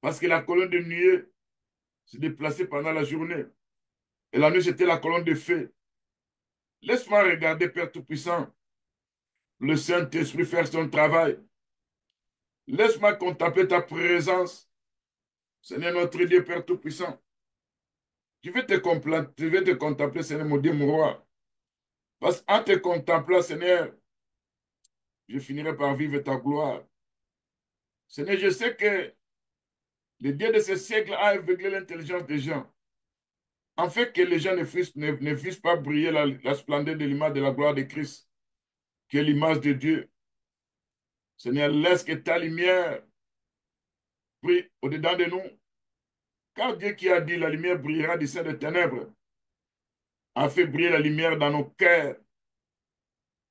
parce que la colonne de nuée se déplaçait pendant la journée, et la nuit, c'était la colonne de feu. Laisse-moi regarder, Père Tout-Puissant, le Saint-Esprit faire son travail. Laisse-moi contempler ta présence, Seigneur notre Dieu, Père Tout-Puissant. Je vais te contempler, Seigneur mon Dieu, mon roi. Parce qu'en te contemplant, Seigneur, je finirai par vivre ta gloire. Seigneur, je sais que le Dieu de ce siècle a aveuglé l'intelligence des gens, en fait que les gens ne puissent pas briller la splendeur de l'image de la gloire de Christ, qui est l'image de Dieu. Seigneur, laisse que ta lumière brille au-dedans de nous. Car Dieu qui a dit la lumière brillera du sein des ténèbres, a fait briller la lumière dans nos cœurs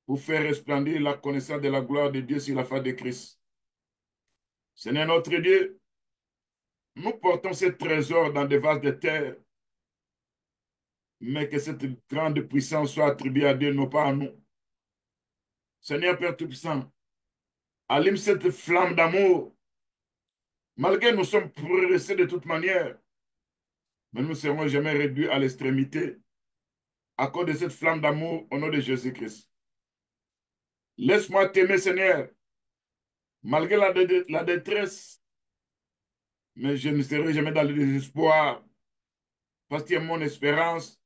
pour faire resplendir la connaissance de la gloire de Dieu sur la face de Christ. Seigneur notre Dieu, nous portons ce trésor dans des vases de terre, mais que cette grande puissance soit attribuée à Dieu, non pas à nous. Seigneur Père Tout-Puissant, allume cette flamme d'amour, malgré nous sommes progressés de toute manière, mais nous ne serons jamais réduits à l'extrémité à cause de cette flamme d'amour au nom de Jésus-Christ. Laisse-moi t'aimer, Seigneur, malgré la détresse, mais je ne serai jamais dans le désespoir, parce que tu es mon espérance.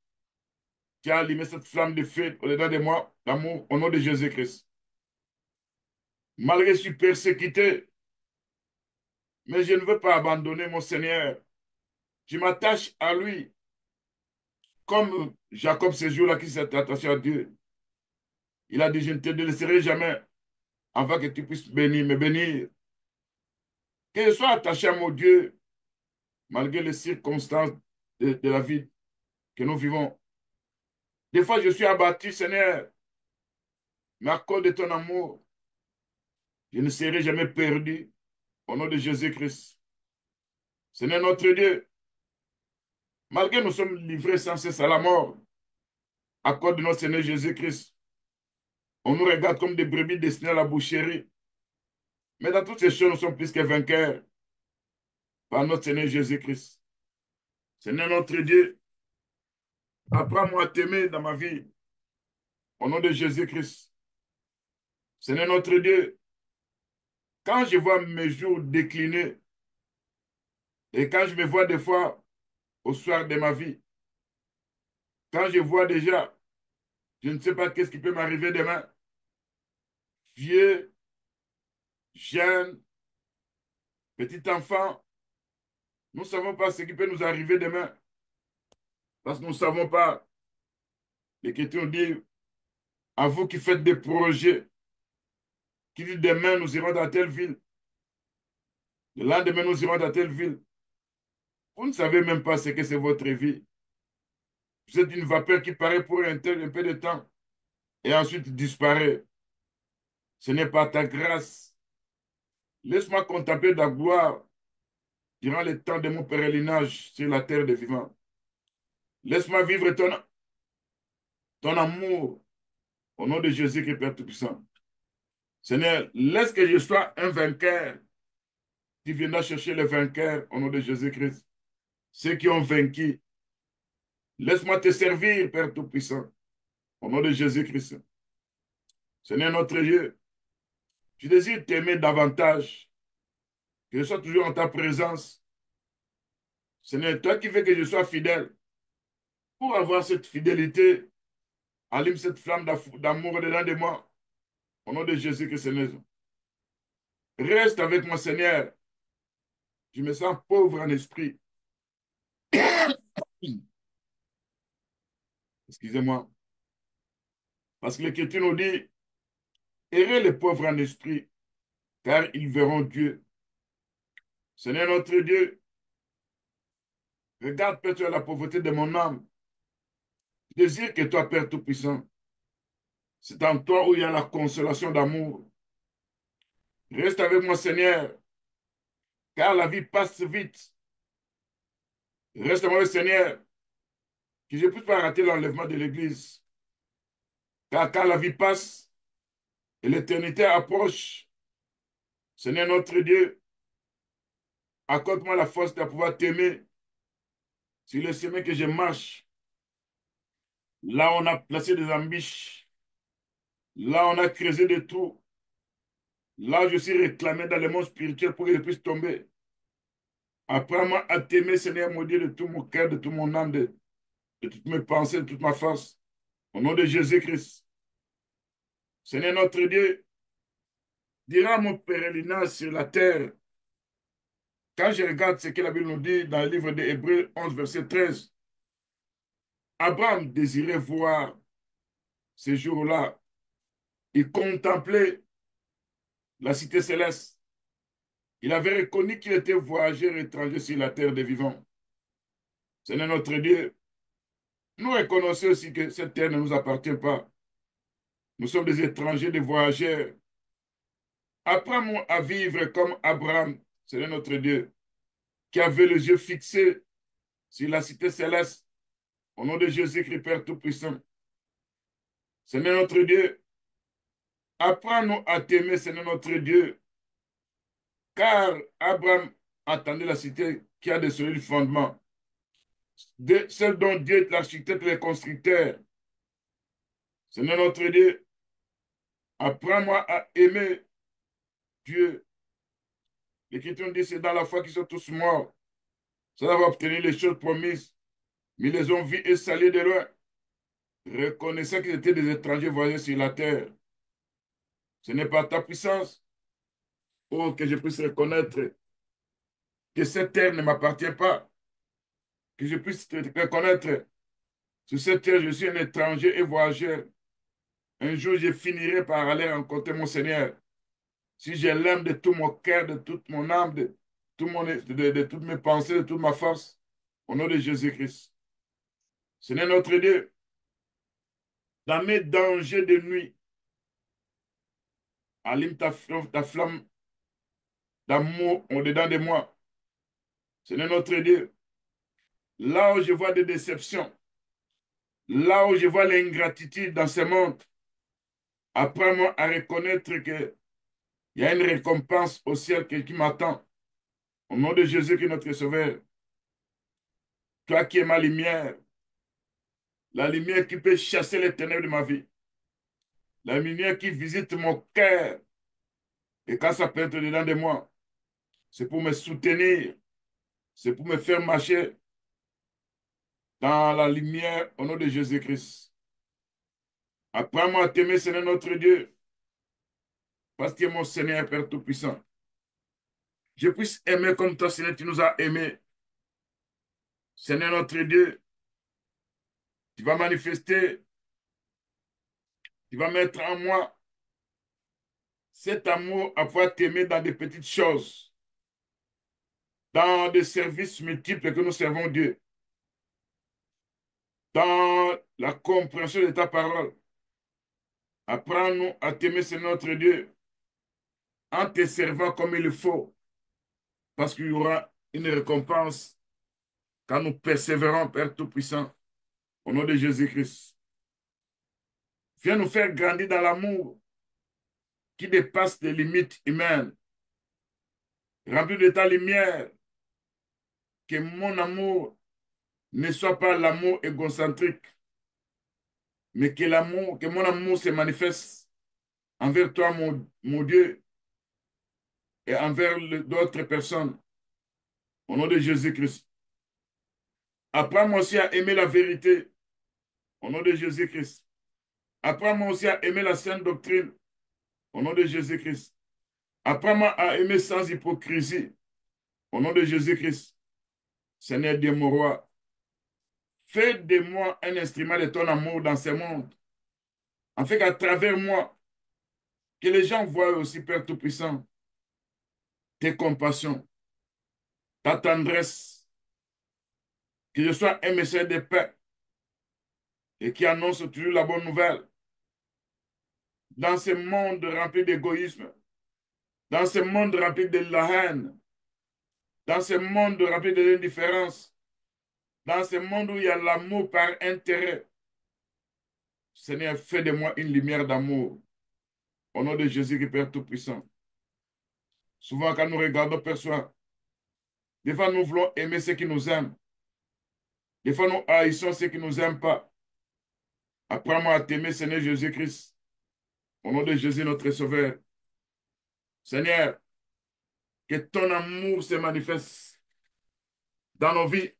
Tu as allumé cette flamme de feu au-dedans de moi, d'amour, au nom de Jésus-Christ. Malgré que je suis persécuté, mais je ne veux pas abandonner mon Seigneur. Je m'attache à lui, comme Jacob ce jour-là qui s'est attaché à Dieu. Il a dit, je ne te laisserai jamais avant que tu puisses me bénir. Que je sois attaché à mon Dieu, malgré les circonstances de la vie que nous vivons. Des fois, je suis abattu, Seigneur, mais à cause de ton amour, je ne serai jamais perdu au nom de Jésus-Christ. Seigneur notre Dieu, malgré que nous sommes livrés sans cesse à la mort, à cause de notre Seigneur Jésus-Christ, on nous regarde comme des brebis destinées à la boucherie. Mais dans toutes ces choses, nous sommes plus que vainqueurs par notre Seigneur Jésus-Christ. Seigneur notre Dieu, apprends-moi à t'aimer dans ma vie, au nom de Jésus-Christ. Seigneur notre Dieu, quand je vois mes jours décliner et quand je me vois des fois au soir de ma vie, quand je vois déjà, je ne sais pas qu'est-ce qui peut m'arriver demain, vieux, jeune, petit enfant, nous ne savons pas ce qui peut nous arriver demain parce que nous ne savons pas. L'Écriture dit, à vous qui faites des projets, qui dit demain nous irons dans telle ville, le lendemain nous irons dans telle ville. Vous ne savez même pas ce que c'est votre vie. Vous êtes une vapeur qui paraît pour un peu de temps et ensuite disparaît. Ce n'est pas ta grâce. Laisse-moi contempler ta gloire durant le temps de mon pèlerinage sur la terre des vivants. Laisse-moi vivre ton amour au nom de Jésus qui est Père Tout-Puissant. Seigneur, laisse que je sois un vainqueur. Tu viendras chercher les vainqueurs au nom de Jésus-Christ. Ceux qui ont vaincu. Laisse-moi te servir, Père Tout-Puissant, au nom de Jésus-Christ. Seigneur notre Dieu, je désire t'aimer davantage, que je sois toujours en ta présence. Seigneur, toi qui veux que je sois fidèle, pour avoir cette fidélité, allume cette flamme d'amour dedans de moi. Au nom de Jésus-Christ, Seigneur. Reste avec moi, Seigneur. Je me sens pauvre en esprit. Excusez-moi. Parce que l'Écriture nous dit, errez les pauvres en esprit, car ils verront Dieu. Seigneur notre Dieu, regarde, Père, tu as la pauvreté de mon âme. Je désire que toi, Père Tout-Puissant, c'est en toi où il y a la consolation d'amour. Reste avec moi, Seigneur, car la vie passe vite. Reste avec moi, Seigneur, que je ne puisse pas rater l'enlèvement de l'Église. Car la vie passe et l'éternité approche. Seigneur notre Dieu, accorde-moi la force de pouvoir t'aimer sur le chemin que je marche. Là, on a placé des embûches. Là, on a creusé des trous. Là, je suis réclamé dans le monde spirituel pour que je puisse tomber. Apprends-moi à t'aimer, Seigneur mon Dieu, de tout mon cœur, de tout mon âme, de toutes mes pensées, de toute ma force. Au nom de Jésus-Christ. Seigneur notre Dieu, dira mon pèlerinage sur la terre. Quand je regarde ce que la Bible nous dit dans le livre des Hébreux 11, verset 13, Abraham désirait voir ces jours-là. Il contemplait la cité céleste. Il avait reconnu qu'il était voyageur étranger sur la terre des vivants. Seigneur notre Dieu, nous reconnaissons aussi que cette terre ne nous appartient pas. Nous sommes des étrangers, des voyageurs. Apprends-moi à vivre comme Abraham, Seigneur notre Dieu, qui avait les yeux fixés sur la cité céleste. Au nom de Jésus-Christ, Père Tout-Puissant. Seigneur notre Dieu, apprends-nous à t'aimer, Seigneur notre Dieu, car Abraham attendait la cité qui a des solides fondements, celle dont Dieu est l'architecte et le constructeur. Seigneur notre Dieu, apprends-moi à aimer Dieu. L'Écriture dit, c'est dans la foi qu'ils sont tous morts. Ça va obtenir les choses promises, mais ils les ont vus et salués de loin, reconnaissant qu'ils étaient des étrangers voyageurs sur la terre. Ce n'est pas ta puissance, oh, que je puisse reconnaître que cette terre ne m'appartient pas, que je puisse reconnaître sur cette terre, je suis un étranger et voyageur. Un jour, je finirai par aller rencontrer mon Seigneur. Si je l'aime de tout mon cœur, de toute mon âme, de toutes mes pensées, de toute ma force, au nom de Jésus-Christ. Seigneur notre Dieu, dans mes dangers de nuit, allume ta flamme d'amour au-dedans de moi. Seigneur notre Dieu, là où je vois des déceptions, là où je vois l'ingratitude dans ce monde, apprends-moi à reconnaître qu'il y a une récompense au ciel qui m'attend. Au nom de Jésus qui est notre Sauveur, toi qui es ma lumière, la lumière qui peut chasser les ténèbres de ma vie, la lumière qui visite mon cœur, et quand ça peut être dedans de moi, c'est pour me soutenir, c'est pour me faire marcher dans la lumière au nom de Jésus-Christ. Apprends-moi à t'aimer, Seigneur notre Dieu, parce que tu es mon Seigneur, Père Tout-Puissant. Je puisse aimer comme toi, Seigneur, tu nous as aimés. Seigneur notre Dieu, tu vas manifester, tu vas mettre en moi cet amour à pouvoir t'aimer dans des petites choses, dans des services multiples que nous servons Dieu, dans la compréhension de ta parole. Apprends-nous à t'aimer, Seigneur notre Dieu, en te servant comme il le faut, parce qu'il y aura une récompense quand nous persévérons, Père Tout-Puissant, au nom de Jésus-Christ. Viens nous faire grandir dans l'amour qui dépasse les limites humaines. Remplis de ta lumière, que mon amour ne soit pas l'amour égocentrique, mais que mon amour se manifeste envers toi, mon Dieu, et envers d'autres personnes, au nom de Jésus-Christ. Apprends-moi aussi à aimer la vérité, au nom de Jésus-Christ. Apprends-moi aussi à aimer la sainte doctrine, Au nom de Jésus-Christ. Apprends-moi à aimer sans hypocrisie. Au nom de Jésus-Christ. Seigneur Dieu, mon roi, fais de moi un instrument de ton amour dans ce monde. Afin qu'à travers moi, que les gens voient aussi, Père Tout-Puissant, tes compassions, ta tendresse, que je sois un messager de paix et qui annonce toujours la bonne nouvelle. Dans ce monde rempli d'égoïsme, dans ce monde rempli de la haine, dans ce monde rempli de l'indifférence, dans ce monde où il y a l'amour par intérêt, Seigneur, fais de moi une lumière d'amour. Au nom de Jésus, qui est Père Tout-Puissant. Souvent, quand nous regardons, Père, des fois, nous voulons aimer ceux qui nous aiment. Des fois, nous haïssons ceux qui ne nous aiment pas. Apprends-moi à t'aimer, Seigneur Jésus-Christ. Au nom de Jésus, notre Sauveur. Seigneur, que ton amour se manifeste dans nos vies.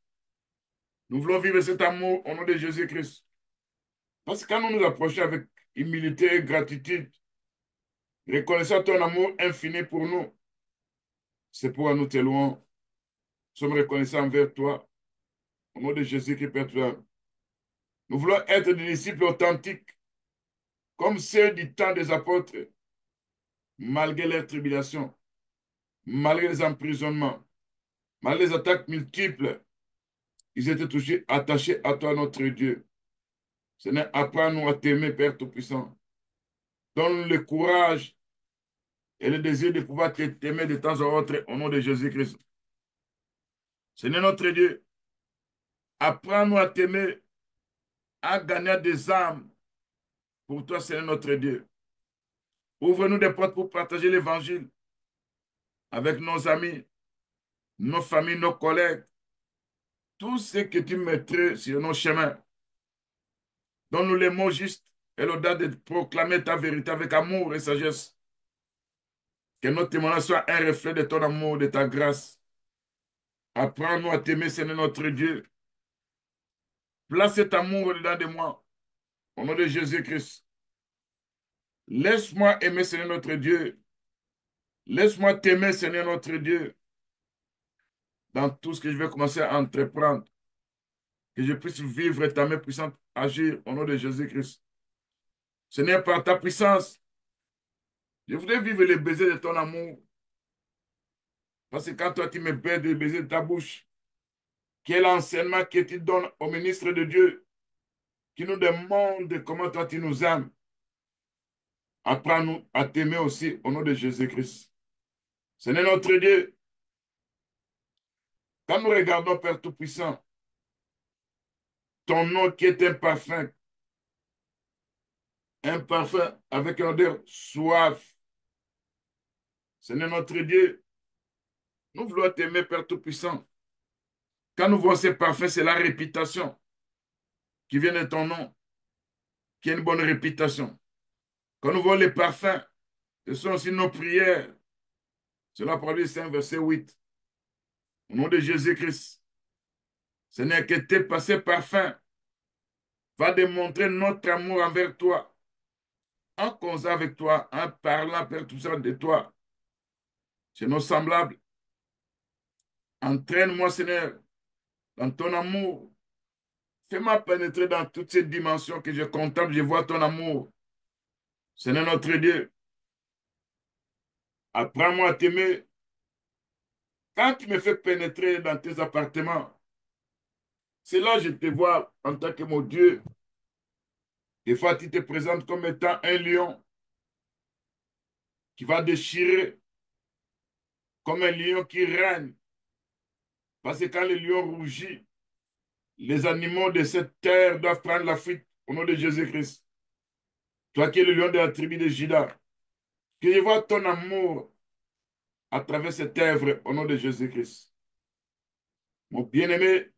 Nous voulons vivre cet amour au nom de Jésus-Christ. Parce que quand nous nous approchons avec humilité et gratitude, reconnaissant ton amour infini pour nous, c'est pourquoi nous te louons. Nous sommes reconnaissants envers toi. Au nom de Jésus-Christ, Père, toi. Nous voulons être des disciples authentiques, comme ceux du temps des apôtres, malgré leurs tribulations, malgré les emprisonnements, malgré les attaques multiples. Ils étaient toujours attachés à toi, notre Dieu. Seigneur, apprends-nous à t'aimer, Père Tout-Puissant. Donne le courage et le désir de pouvoir t'aimer de temps en temps au nom de Jésus-Christ. Seigneur, notre Dieu, apprends-nous à t'aimer, à gagner des âmes pour toi, Seigneur, notre Dieu. Ouvre-nous des portes pour partager l'évangile avec nos amis, nos familles, nos collègues, tous ceux que tu mettrais sur nos chemins. Donne-nous les mots justes et l'audace de proclamer ta vérité avec amour et sagesse. Que notre témoignage soit un reflet de ton amour, de ta grâce. Apprends-nous à t'aimer, Seigneur notre Dieu. Place cet amour au-dedans de moi. Au nom de Jésus-Christ. Laisse-moi aimer, Seigneur notre Dieu. Laisse-moi t'aimer, Seigneur notre Dieu, dans tout ce que je vais commencer à entreprendre. Que je puisse vivre ta main puissante, agir au nom de Jésus-Christ. Seigneur, par ta puissance, je voudrais vivre les baisers de ton amour. Parce que quand toi, tu me baises des baisers de ta bouche, quel enseignement que tu donnes au ministre de Dieu qui nous demande comment toi tu nous aimes. Apprends-nous à t'aimer aussi au nom de Jésus-Christ. Seigneur notre Dieu, quand nous regardons Père Tout-Puissant, ton nom qui est un parfum avec une odeur suave. Seigneur notre Dieu, nous voulons t'aimer Père Tout-Puissant. Quand nous voyons ces parfums, c'est la réputation qui vient de ton nom, qui a une bonne réputation. Quand nous voyons les parfums, ce sont aussi nos prières. C'est la parole 5, verset 8. Au nom de Jésus-Christ, Seigneur, que tes passés parfums va démontrer notre amour envers toi, en causant avec toi, en parlant, Père, tout ça de toi. C'est nos semblables. Entraîne-moi, Seigneur, dans ton amour. Fais-moi pénétrer dans toutes ces dimensions que je contemple, je vois ton amour. Seigneur notre Dieu, apprends-moi à t'aimer. Quand tu me fais pénétrer dans tes appartements, c'est là que je te vois en tant que mon Dieu. Des fois, tu te présentes comme étant un lion qui va déchirer, comme un lion qui règne. Parce que quand le lion rougit, les animaux de cette terre doivent prendre la fuite au nom de Jésus-Christ. Toi qui es le lion de la tribu de Juda, que je vois ton amour à travers cette œuvre au nom de Jésus-Christ. Mon bien-aimé,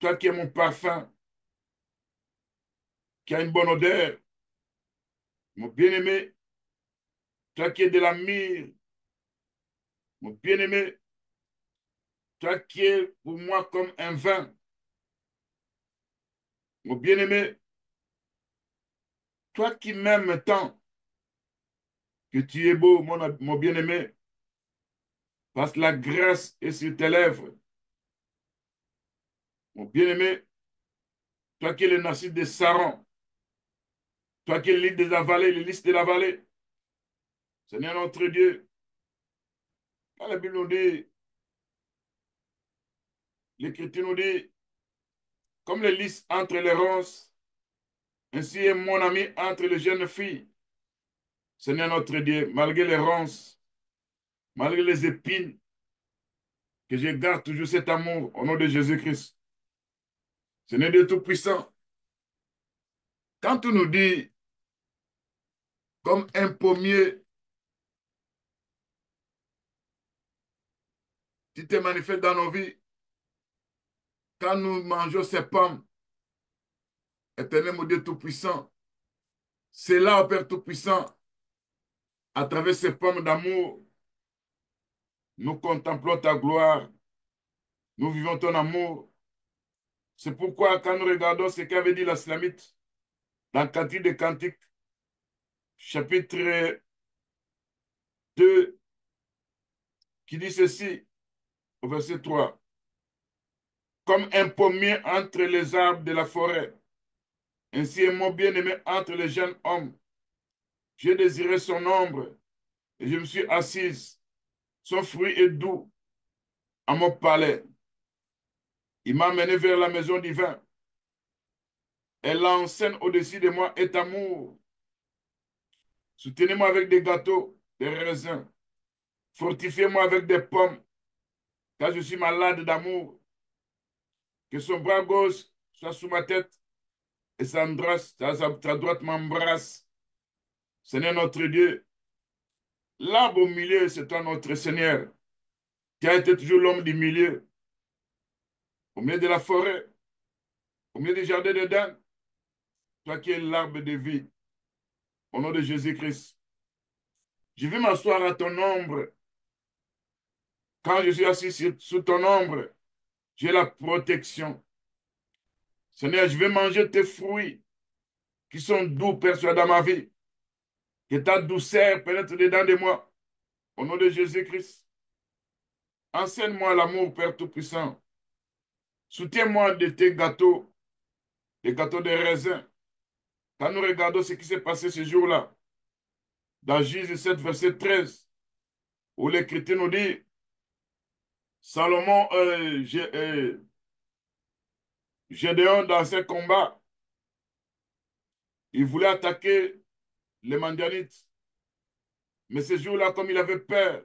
toi qui es mon parfum, qui a une bonne odeur, mon bien-aimé, toi qui es de la myrrhe, mon bien-aimé, toi qui es pour moi comme un vin, mon bien-aimé, toi qui m'aimes tant, que tu es beau, mon bien-aimé, parce que la grâce est sur tes lèvres. Mon bien-aimé, toi qui es le natif de Saron, toi qui es l'île de la vallée, le lys de la vallée, Seigneur notre Dieu, quand la Bible nous dit, l'Écriture nous dit, comme le lys entre les ronces, ainsi est mon ami entre les jeunes filles. Seigneur notre Dieu, malgré les ronces, malgré les épines, que je garde toujours cet amour au nom de Jésus-Christ. Seigneur Dieu Tout-Puissant, quand tu nous dis, comme un pommier, tu te manifestes dans nos vies, quand nous mangeons ces pommes, éternel mon Dieu Tout-Puissant, c'est là, au Père Tout-Puissant, à travers ces pommes d'amour, nous contemplons ta gloire, nous vivons ton amour. C'est pourquoi, quand nous regardons ce qu'avait dit la Slamite dans Cantique des Cantiques, chapitre 2, qui dit ceci, au verset 3, comme un pommier entre les arbres de la forêt, ainsi est mon bien-aimé entre les jeunes hommes. J'ai désiré son ombre et je me suis assise. Son fruit est doux à mon palais. Il m'a mené vers la maison du vin. Et l'enseigne au-dessus de moi est amour. Soutenez-moi avec des gâteaux, des raisins. Fortifiez-moi avec des pommes, car je suis malade d'amour. Que son bras gauche soit sous ma tête et sa droite m'embrasse. Seigneur notre Dieu, l'arbre au milieu, c'est toi notre Seigneur, qui a été toujours l'homme du milieu, au milieu de la forêt, au milieu du jardin d'Éden, toi qui es l'arbre de vie, au nom de Jésus-Christ. Je vais m'asseoir à ton ombre. Quand je suis assis sous ton ombre, j'ai la protection. Seigneur, je vais manger tes fruits qui sont doux, Père, soit dans ma vie. Que ta douceur pénètre dedans de moi. Au nom de Jésus-Christ. Enseigne-moi l'amour, Père Tout-Puissant. Soutiens-moi de tes gâteaux, les gâteaux de raisin. Quand nous regardons ce qui s'est passé ce jour-là, dans Jésus 7, verset 13, où l'Écriture nous dit, Salomon, Gédéon, dans ce combat, il voulait attaquer les Mandianites. Mais ce jour-là, comme il avait peur,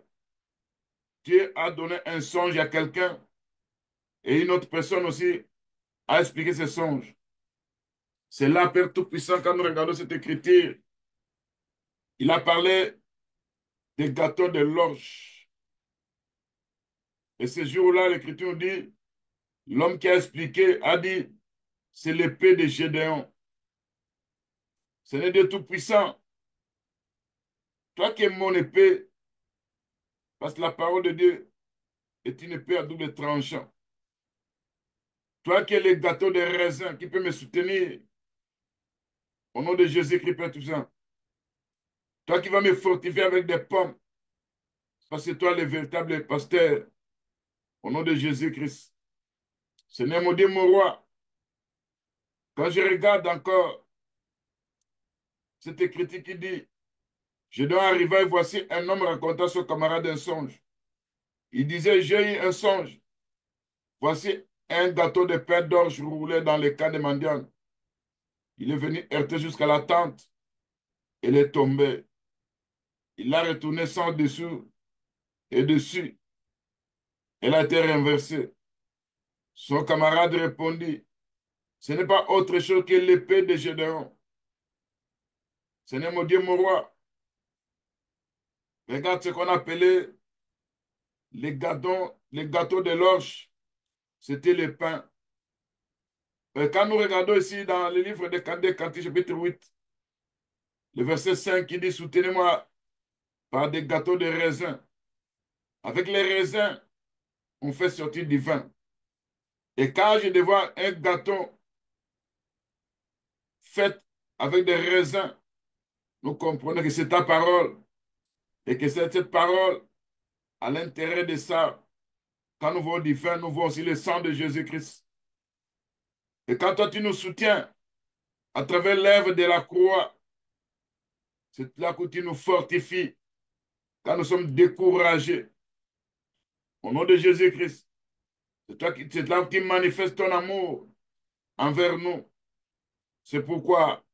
Dieu a donné un songe à quelqu'un et une autre personne aussi a expliqué ce songe. C'est là, Père Tout-Puissant, quand nous regardons cette écriture, il a parlé des gâteaux de l'orge. Et ce jour-là, l'Écriture dit, l'homme qui a expliqué a dit, c'est l'épée de Gédéon. Seigneur Dieu Tout-Puissant, toi qui es mon épée, parce que la parole de Dieu est une épée à double tranchant. Toi qui es le gâteau de raisin qui peut me soutenir, au nom de Jésus-Christ, Père Tout-Puissant. Toi qui vas me fortifier avec des pommes, parce que toi, le véritable pasteur, au nom de Jésus-Christ. Seigneur mon Dieu, mon roi, quand je regarde encore cette écriture qui dit, je dois arriver et voici un homme racontant à son camarade un songe. Il disait, j'ai eu un songe. Voici un gâteau de pain d'orge roulé dans les camps de mendiants. Il est venu heurter jusqu'à la tente. Il est tombé. Il l'a retourné sans dessous et dessus. Elle a été renversée. Son camarade répondit, ce n'est pas autre chose que l'épée de Gédéon. Seigneur mon Dieu, mon roi, regarde ce qu'on appelait les gâteaux de l'orge. C'était le pain. Quand nous regardons ici dans le livre des Cantiques, chapitre 8, le verset 5 qui dit, soutenez-moi par des gâteaux de raisin. Avec les raisins, on fait sortir du vin. Et quand je vois un gâteau fait avec des raisins, nous comprenons que c'est ta parole Et que cette parole, à l'intérieur de ça, quand nous voyons du vin, nous voyons aussi le sang de Jésus-Christ. Et quand toi, tu nous soutiens à travers l'œuvre de la croix, c'est là que tu nous fortifies quand nous sommes découragés. Au nom de Jésus-Christ, c'est là que tu manifestes ton amour envers nous. C'est pourquoi,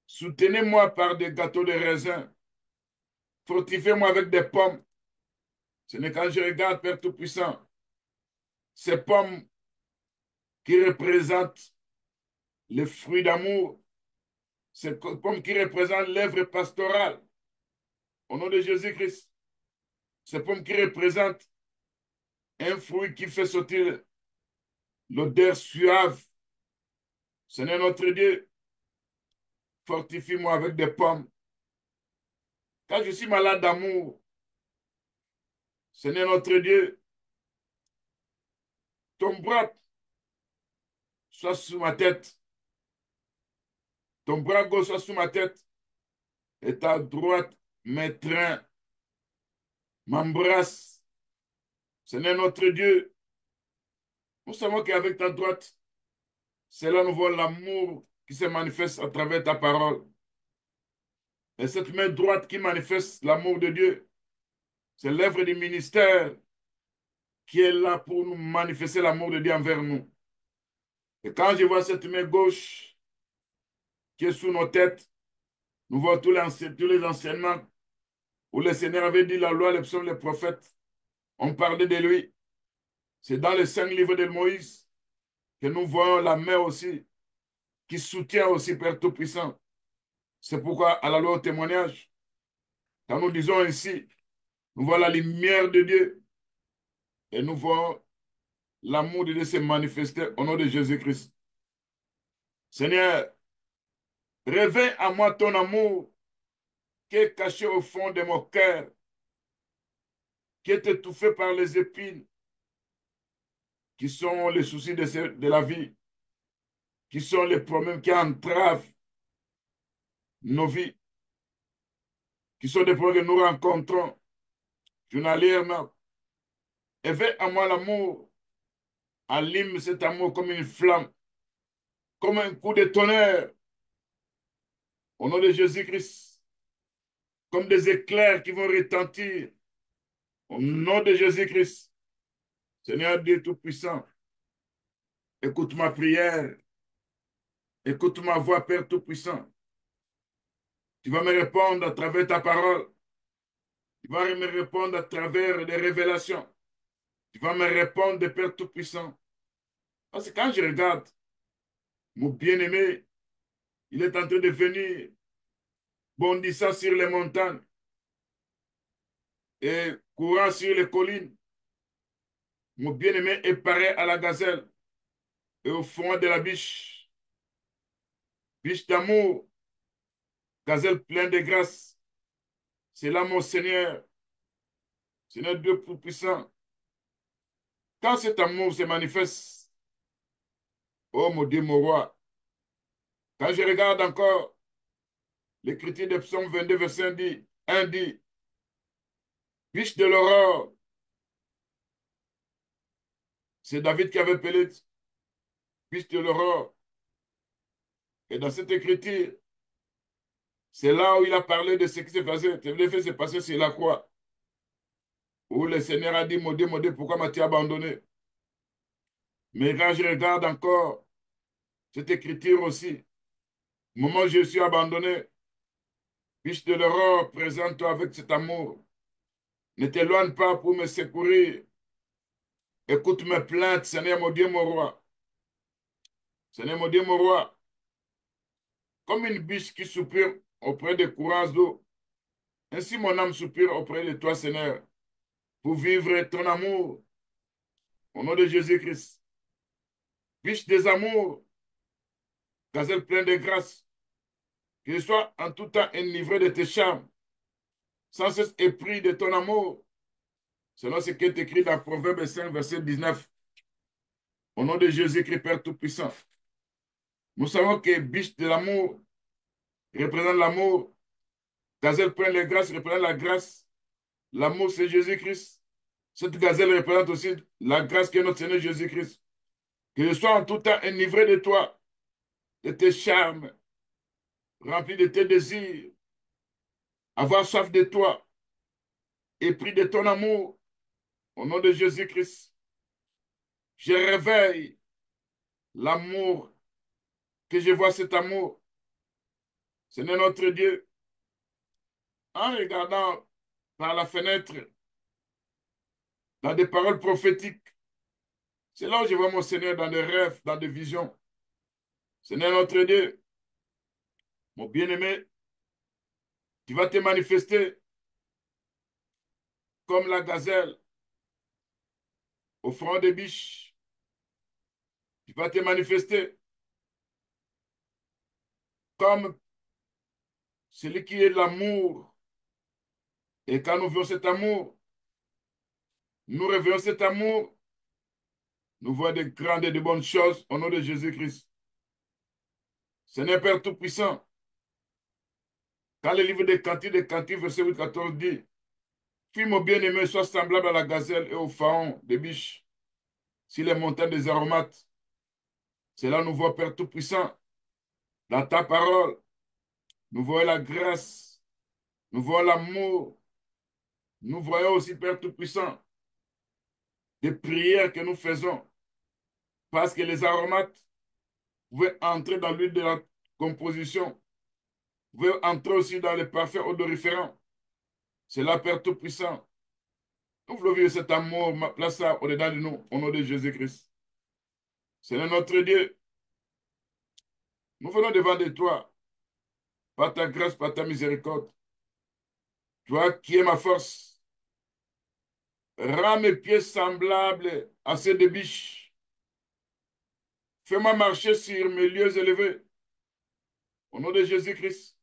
soutenez-moi par des gâteaux de raisin. Fortifiez-moi avec des pommes. Ce n'est quand je regarde, Père Tout-Puissant, ces pommes qui représentent le fruit d'amour, ces pommes qui représentent l'œuvre pastorale. Au nom de Jésus-Christ, ces pommes qui représentent un fruit qui fait sortir l'odeur suave. Seigneur notre Dieu, fortifie-moi avec des pommes. Quand je suis malade d'amour, Seigneur notre Dieu, ton bras soit sous ma tête, ton bras gauche soit sous ma tête, et ta droite m'étreint, m'embrasse. Seigneur notre Dieu, nous savons qu'avec ta droite, c'est là nous voyons l'amour qui se manifeste à travers ta parole. Et cette main droite qui manifeste l'amour de Dieu, c'est l'œuvre du ministère qui est là pour nous manifester l'amour de Dieu envers nous. Et quand je vois cette main gauche qui est sous nos têtes, nous voyons tous les enseignements où le Seigneur avait dit la loi, les psaumes, les prophètes. On parlait de lui. C'est dans les 5 livres de Moïse que nous voyons la main aussi qui soutient aussi Père Tout-Puissant. C'est pourquoi à la loi au témoignage, quand nous disons ainsi, nous voyons la lumière de Dieu et nous voyons l'amour de Dieu se manifester au nom de Jésus-Christ. Seigneur, réveille à moi ton amour qui est caché au fond de mon cœur, qui est étouffé par les épines, qui sont les soucis de la vie, qui sont les problèmes qui entravent nos vies, qui sont des problèmes que nous rencontrons journalièrement. Éveille à moi l'amour, allume cet amour comme une flamme, comme un coup de tonnerre, au nom de Jésus-Christ, comme des éclairs qui vont retentir, au nom de Jésus-Christ. Seigneur Dieu Tout-Puissant, écoute ma prière, écoute ma voix, Père Tout-Puissant. Tu vas me répondre à travers ta parole. Tu vas me répondre à travers des révélations. Tu vas me répondre de Père Tout-Puissant. Parce que quand je regarde, mon bien-aimé, il est en train de venir bondissant sur les montagnes et courant sur les collines. Mon bien-aimé est pareil à la gazelle et au fond de la biche. Biche d'amour, gazelle pleine de grâce. C'est là mon Seigneur, Seigneur Dieu Tout-Puissant. Quand cet amour se manifeste, oh mon Dieu, mon roi, quand je regarde encore l'écriture de Psaume 22, verset 1 dit, biche de l'aurore, c'est David qui avait appelé biche de l'aurore. Et dans cette écriture, c'est là où il a parlé de ce qui s'est passé sur la croix. Où le Seigneur a dit, mon Dieu, pourquoi m'as-tu abandonné? Mais quand je regarde encore cette écriture aussi, au moment où je suis abandonné, biche de l'aurore, présente-toi avec cet amour. Ne t'éloigne pas pour me secourir. Écoute mes plaintes, Seigneur mon Dieu, mon roi. Seigneur mon Dieu, mon roi. Comme une biche qui soupire auprès des courants d'eau, ainsi mon âme soupire auprès de toi, Seigneur, pour vivre ton amour. Au nom de Jésus-Christ. Biche des amours, gazelle pleine de grâce, que je sois en tout temps enivré de tes charmes, sans cesse épris de ton amour, selon ce qui est écrit dans Proverbe 5, verset 19. Au nom de Jésus-Christ, Père Tout-Puissant. Nous savons que biche de l'amour représente l'amour, Gazelle prend les grâces, représente la grâce. L'amour, c'est Jésus-Christ. Cette gazelle représente aussi la grâce que notre Seigneur Jésus-Christ. Que je sois en tout temps enivré de toi, de tes charmes, rempli de tes désirs, avoir soif de toi, épris de ton amour, au nom de Jésus-Christ. Je réveille l'amour, que je vois cet amour. Seigneur notre Dieu, en regardant par la fenêtre dans des paroles prophétiques, c'est là où je vois mon Seigneur dans des rêves, dans des visions. Seigneur notre Dieu, mon bien-aimé, tu vas te manifester comme la gazelle au front des biches. Tu vas te manifester comme celui qui est l'amour. Et quand nous voyons cet amour, nous réveillons cet amour, nous voyons de grandes et de bonnes choses au nom de Jésus-Christ. Seigneur Père Tout-Puissant, quand le livre des Cantiques, verset 8-14 dit, puis mon bien-aimé soit semblable à la gazelle et au faon des biches, sur les montagnes des aromates. C'est là nous voyons, Père Tout-Puissant, dans ta parole, nous voyons la grâce, nous voyons l'amour, nous voyons aussi, Père Tout-Puissant, des prières que nous faisons, parce que les aromates pouvaient entrer dans l'huile de la composition, pouvaient entrer aussi dans les parfums odoriférants. C'est là, Père Tout-Puissant. Nous voulons vivre cet amour, place ça au-dedans de nous, au nom de Jésus-Christ. Seigneur notre Dieu, nous venons devant de toi, par ta grâce, par ta miséricorde. Toi qui es ma force, rends mes pieds semblables à ceux des biches. Fais-moi marcher sur mes lieux élevés, au nom de Jésus-Christ.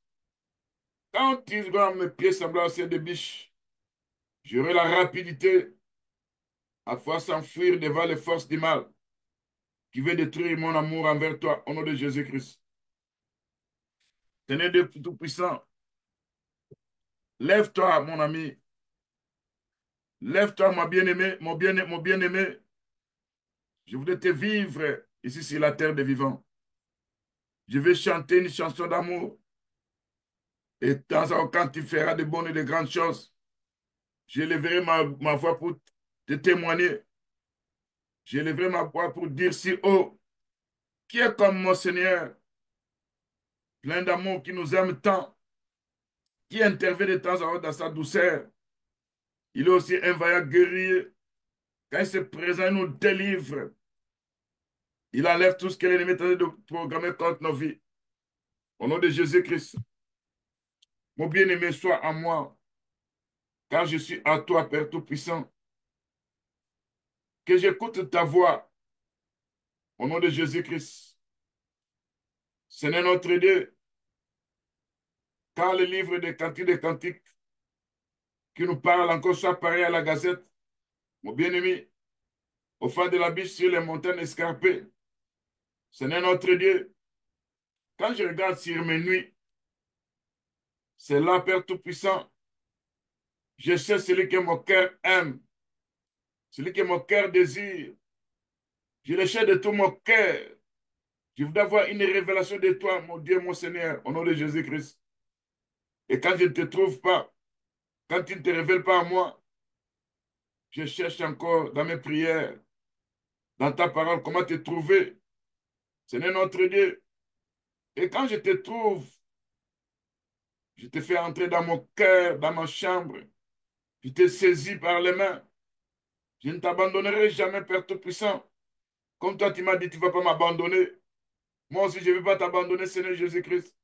Quand tu rends mes pieds semblables à ceux des biches, j'aurai la rapidité à pouvoir s'enfuir devant les forces du mal qui veut détruire mon amour envers toi, au nom de Jésus-Christ. Seigneur Dieu Tout-Puissant, lève-toi, mon ami. Lève-toi, mon bien-aimé, mon bien-aimé. Je voudrais te vivre ici sur la terre des vivants. Je vais chanter une chanson d'amour. Et de temps en temps, quand tu feras de bonnes et de grandes choses, j'élèverai ma voix pour te témoigner. J'élèverai ma voix pour dire si haut, qui est comme mon Seigneur, plein d'amour, qui nous aime tant, qui intervient de temps en temps dans sa douceur. Il est aussi un vaillant guerrier. Quand il se présente, il nous délivre. Il enlève tout ce que l'ennemi est en train de programmer contre nos vies. Au nom de Jésus-Christ, mon bien-aimé, sois en moi, car je suis à toi, Père Tout-Puissant. Que j'écoute ta voix, au nom de Jésus-Christ. Seigneur notre Dieu, car le livre des Cantiques, qui nous parle encore soit pareil à la gazette, mon bien-aimé, au fond de la biche sur les montagnes escarpées. Seigneur notre Dieu, quand je regarde sur mes nuits, c'est là, Père Tout-Puissant, je sais celui que mon cœur aime, celui que mon cœur désire. Je le cherche de tout mon cœur. Je voudrais avoir une révélation de toi, mon Dieu, mon Seigneur, au nom de Jésus-Christ. Et quand je ne te trouve pas, quand tu ne te révèles pas à moi, je cherche encore dans mes prières, dans ta parole, comment te trouver, Seigneur notre Dieu. Et quand je te trouve, je te fais entrer dans mon cœur, dans ma chambre. Je te saisis par les mains. Je ne t'abandonnerai jamais, Père Tout-Puissant. Comme toi, tu m'as dit, tu ne vas pas m'abandonner. Moi aussi, je ne vais pas t'abandonner, Seigneur Jésus-Christ.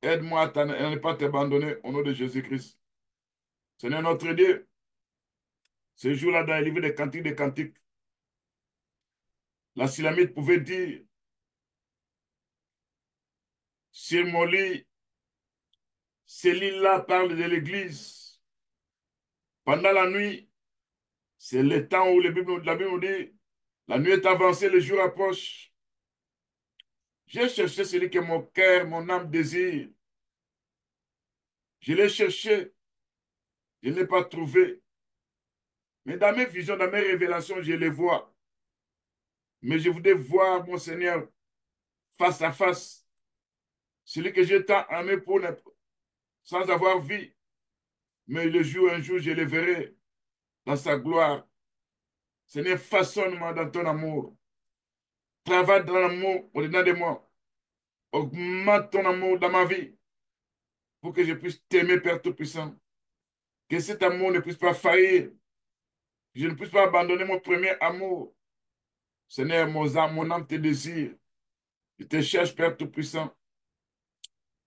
Aide-moi à ne pas t'abandonner au nom de Jésus-Christ. Seigneur notre Dieu, ce jour-là, dans le livre des Cantiques, la Sulamite pouvait dire, sur mon lit, ce lit-là parle de l'Église. Pendant la nuit, c'est le temps où la Bible nous dit, la nuit est avancée, le jour approche. J'ai cherché celui que mon cœur, mon âme désire. Je l'ai cherché, je ne l'ai pas trouvé. Mais dans mes visions, dans mes révélations, je les vois. Mais je voudrais voir mon Seigneur face à face. Celui que j'ai tant aimé sans avoir vu. Mais le jour, un jour, je le verrai dans sa gloire. Seigneur, façonne-moi dans ton amour. Travaille dans l'amour au-dedans de moi. Augmente ton amour dans ma vie pour que je puisse t'aimer, Père Tout-Puissant. Que cet amour ne puisse pas faillir. Que je ne puisse pas abandonner mon premier amour. Seigneur, mon âme te désire. Je te cherche, Père Tout-Puissant,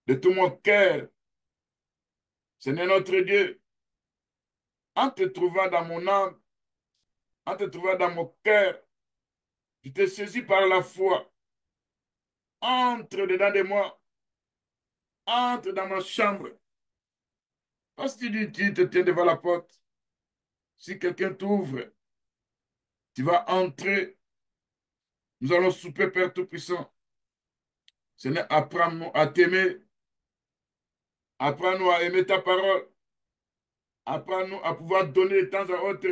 de tout mon cœur. Seigneur notre Dieu, en te trouvant dans mon âme, en te trouvant dans mon cœur, je te saisis par la foi. Entre dedans de moi, entre dans ma chambre. Parce que tu te tiens devant la porte. Si quelqu'un t'ouvre, tu vas entrer. Nous allons souper, Père Tout-Puissant. Seigneur, apprends-nous à t'aimer. Apprends-nous à aimer ta parole. Apprends-nous à pouvoir donner de temps à autre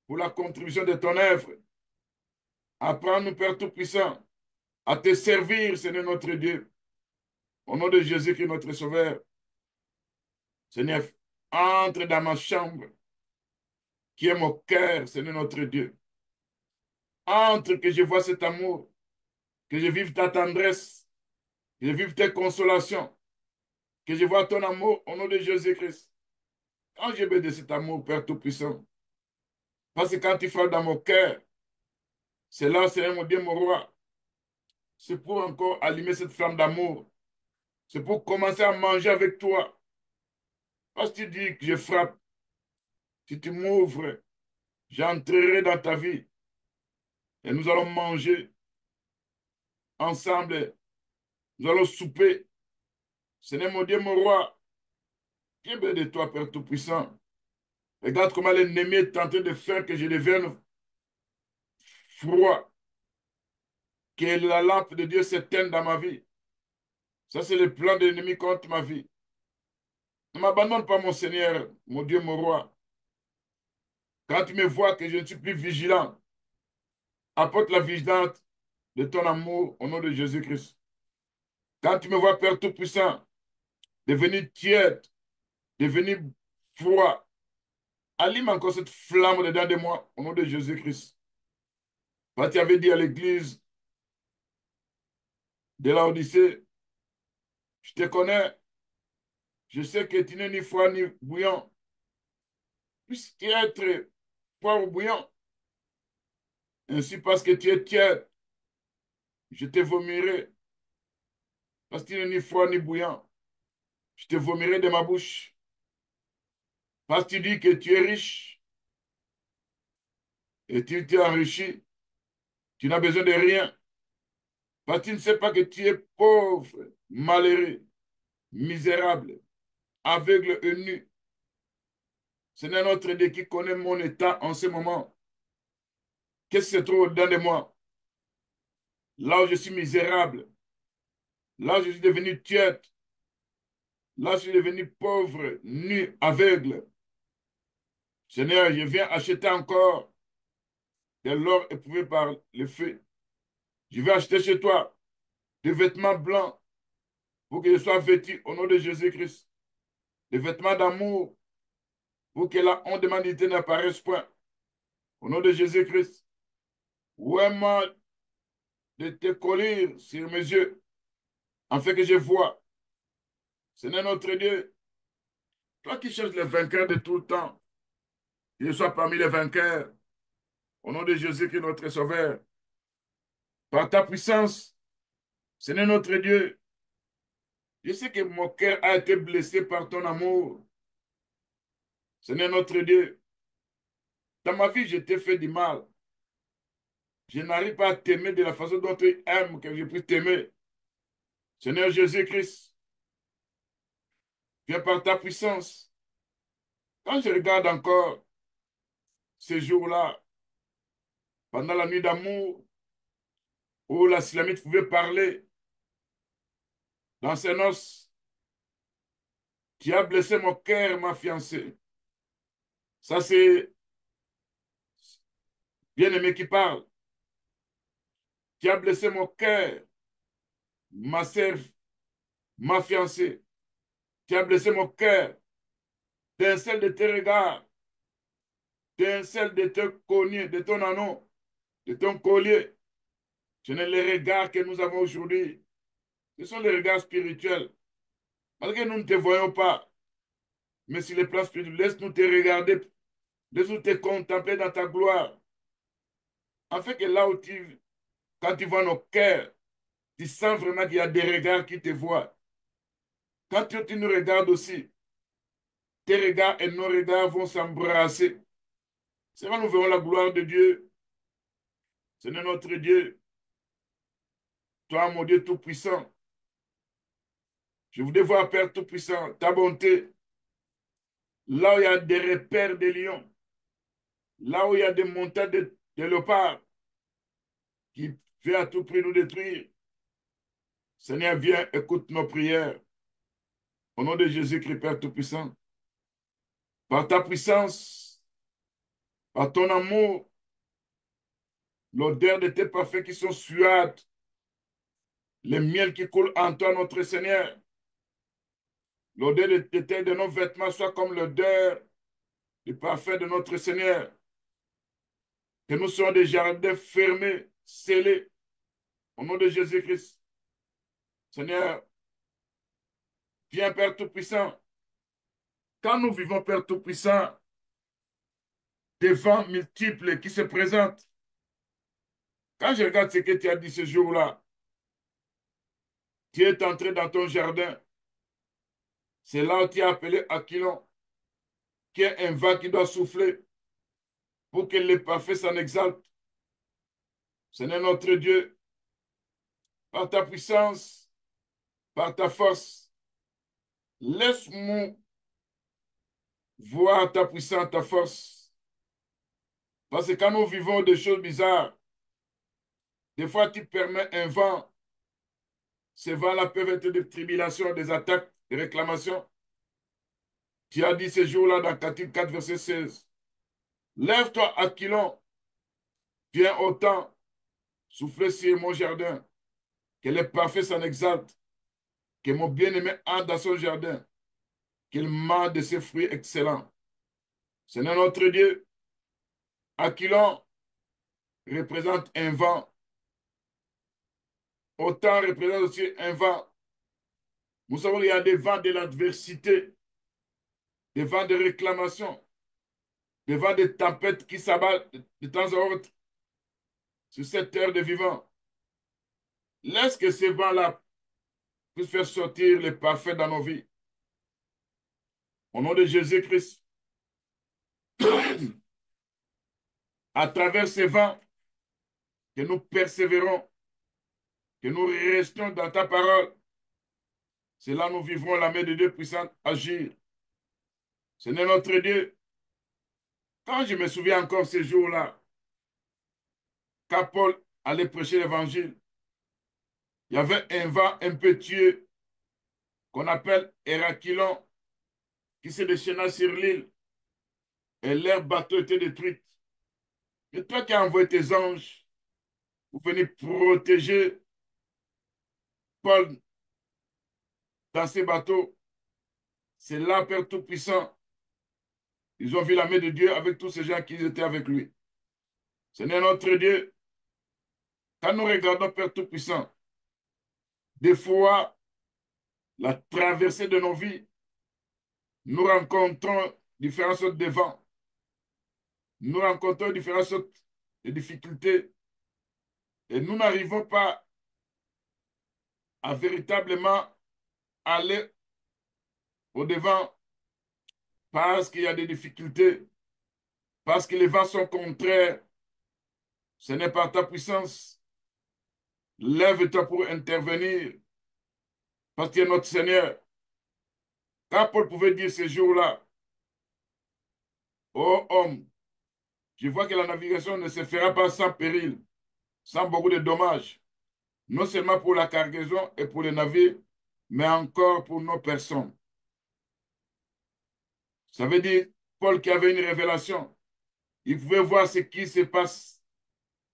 pour la contribution de ton œuvre. Apprends-nous, Père Tout-Puissant, à te servir, Seigneur notre Dieu. Au nom de Jésus qui est notre Sauveur. Seigneur, entre dans ma chambre, qui est mon cœur, Seigneur notre Dieu. Entre que je vois cet amour, que je vive ta tendresse, que je vive tes consolations, que je vois ton amour au nom de Jésus-Christ. Quand j'ai besoin de cet amour, Père Tout-Puissant, parce que quand tu frappes dans mon cœur, c'est là, Seigneur mon Dieu, mon roi, c'est pour encore allumer cette flamme d'amour. C'est pour commencer à manger avec toi. Parce que tu dis que je frappe, si tu m'ouvres, j'entrerai dans ta vie et nous allons manger ensemble. Nous allons souper. Seigneur mon Dieu, mon roi, j'ai besoin de toi, Père Tout-Puissant. Regarde comment l'ennemi est en train de faire que je devienne froid, que la lampe de Dieu s'éteigne dans ma vie. Ça, c'est le plan de l'ennemi contre ma vie. Ne m'abandonne pas, mon Seigneur, mon Dieu, mon roi. Quand tu me vois que je ne suis plus vigilant, apporte la vigilance de ton amour au nom de Jésus-Christ. Quand tu me vois, Père Tout-Puissant, devenir tiède, devenir froid, allume encore cette flamme dedans de moi au nom de Jésus-Christ. Quand tu avais dit à l'église de la Odyssée, je te connais, je sais que tu n'es ni froid ni bouillant. Puisque être froid ou bouillant, ainsi parce que tu es tiède, je te vomirai. Parce que tu n'es ni froid ni bouillant, je te vomirai de ma bouche. Parce que tu dis que tu es riche et tu t'es enrichi, tu n'as besoin de rien. Parce que tu ne sais pas que tu es pauvre, malheureux, misérable, aveugle et nu. Seigneur notre Dieu qui connaît mon état en ce moment. Qu'est-ce qui se trouve au-dedans de moi? Là où je suis misérable, là où je suis devenu tiède, là où je suis devenu pauvre, nu, aveugle. Seigneur, je viens acheter encore de l'or éprouvé par le feu. Je vais acheter chez toi des vêtements blancs pour que je sois vêtu au nom de Jésus-Christ. Des vêtements d'amour pour que la honte de l'humanité n'apparaisse point. Au nom de Jésus-Christ. Ouais-moi de te coller sur mes yeux, afin que je vois. Seigneur notre Dieu, toi qui cherches les vainqueurs de tout le temps, que je sois parmi les vainqueurs. Au nom de Jésus-Christ, notre Sauveur. Par ta puissance, Seigneur notre Dieu, je sais que mon cœur a été blessé par ton amour. Seigneur notre Dieu, dans ma vie, je t'ai fait du mal. Je n'arrive pas à t'aimer de la façon dont tu aimes que je puisse t'aimer. Seigneur Jésus-Christ, viens par ta puissance. Quand je regarde encore ces jours-là, pendant la nuit d'amour, où la Silamite pouvait parler dans ses noces, Tu as blessé mon cœur, ma fiancée. Ça, c'est bien-aimé qui parle. Tu as blessé mon cœur, ma sœur, ma fiancée. Tu as blessé mon cœur d'un seul de tes regards, d'un seul de tes cognets, de ton anneau, de ton collier. Ce n'est les regards que nous avons aujourd'hui. Ce sont les regards spirituels. Malgré que nous ne te voyons pas, mais sur les plans spirituels, laisse-nous te regarder, laisse-nous te contempler dans ta gloire. Afin que là où quand tu vois nos cœurs, tu sens vraiment qu'il y a des regards qui te voient. Quand tu nous regardes aussi, tes regards et nos regards vont s'embrasser. C'est là nous verrons la gloire de Dieu. C'est notre Dieu. Toi, mon Dieu Tout-Puissant. Je voudrais voir, Père Tout-Puissant, ta bonté. Là où il y a des repères de lions, là où il y a des montagnes de léopards qui veulent à tout prix nous détruire. Seigneur, viens, écoute nos prières. Au nom de Jésus-Christ, Père Tout-Puissant, par ta puissance, par ton amour, l'odeur de tes parfums qui sont suaves, le miel qui coule en toi, notre Seigneur, l'odeur de nos vêtements soit comme l'odeur du parfum de notre Seigneur, que nous soyons des jardins fermés, scellés, au nom de Jésus-Christ. Seigneur, viens, Père Tout-Puissant. Quand nous vivons, Père Tout-Puissant, des vents multiples qui se présentent, quand je regarde ce que tu as dit ce jour-là, tu es entré dans ton jardin. C'est là où tu as appelé Aquilon, qui est un vent qui doit souffler pour que les parfaits s'en exaltent. Seigneur notre Dieu, par ta puissance, par ta force, laisse-moi voir ta puissance, ta force. Parce que quand nous vivons des choses bizarres, des fois tu permets un vent. Ces vents-là peuvent être des tribulations, des attaques, des réclamations. Tu as dit ce jour-là dans Cantique 4, verset 16. Lève-toi, Aquilon, viens au temps, souffle sur mon jardin, que les parfaits s'en exaltent, que mon bien-aimé entre dans son jardin, qu'il mange de ses fruits excellents. Seigneur notre Dieu, Aquilon représente un vent. Autant représente aussi un vent. Nous savons qu'il y a des vents de l'adversité, des vents de réclamation, des vents de tempêtes qui s'abattent de temps à autre sur cette terre de vivants. Laisse que ces vents-là puissent faire sortir les parfaits dans nos vies. Au nom de Jésus-Christ, à travers ces vents, que nous persévérons, que nous restons dans ta parole. C'est là que nous vivrons la main de Dieu puissante agir. Seigneur notre Dieu, quand je me souviens encore ces jours-là, quand Paul allait prêcher l'évangile, il y avait un vent impétueux qu'on appelle Hérakilon qui se déchaîna sur l'île et leur bateau était détruit. Et toi qui as envoyé tes anges pour venir protéger Paul dans ces bateaux, c'est là, Père Tout-Puissant. Ils ont vu la main de Dieu avec tous ces gens qui étaient avec lui. Seigneur notre Dieu, quand nous regardons, Père Tout-Puissant, des fois, la traversée de nos vies, nous rencontrons différentes sortes de vents. Nous rencontrons différentes sortes de difficultés. Et nous n'arrivons pas à véritablement aller au-devant parce qu'il y a des difficultés, parce que les vents sont contraires. Ce n'est pas ta puissance. Lève-toi pour intervenir, parce que tu es notre Seigneur. Quand Paul pouvait dire ces jours-là, ô homme, je vois que la navigation ne se fera pas sans péril, sans beaucoup de dommages, non seulement pour la cargaison et pour les navires, mais encore pour nos personnes. Ça veut dire Paul qui avait une révélation. Il pouvait voir ce qui se passe.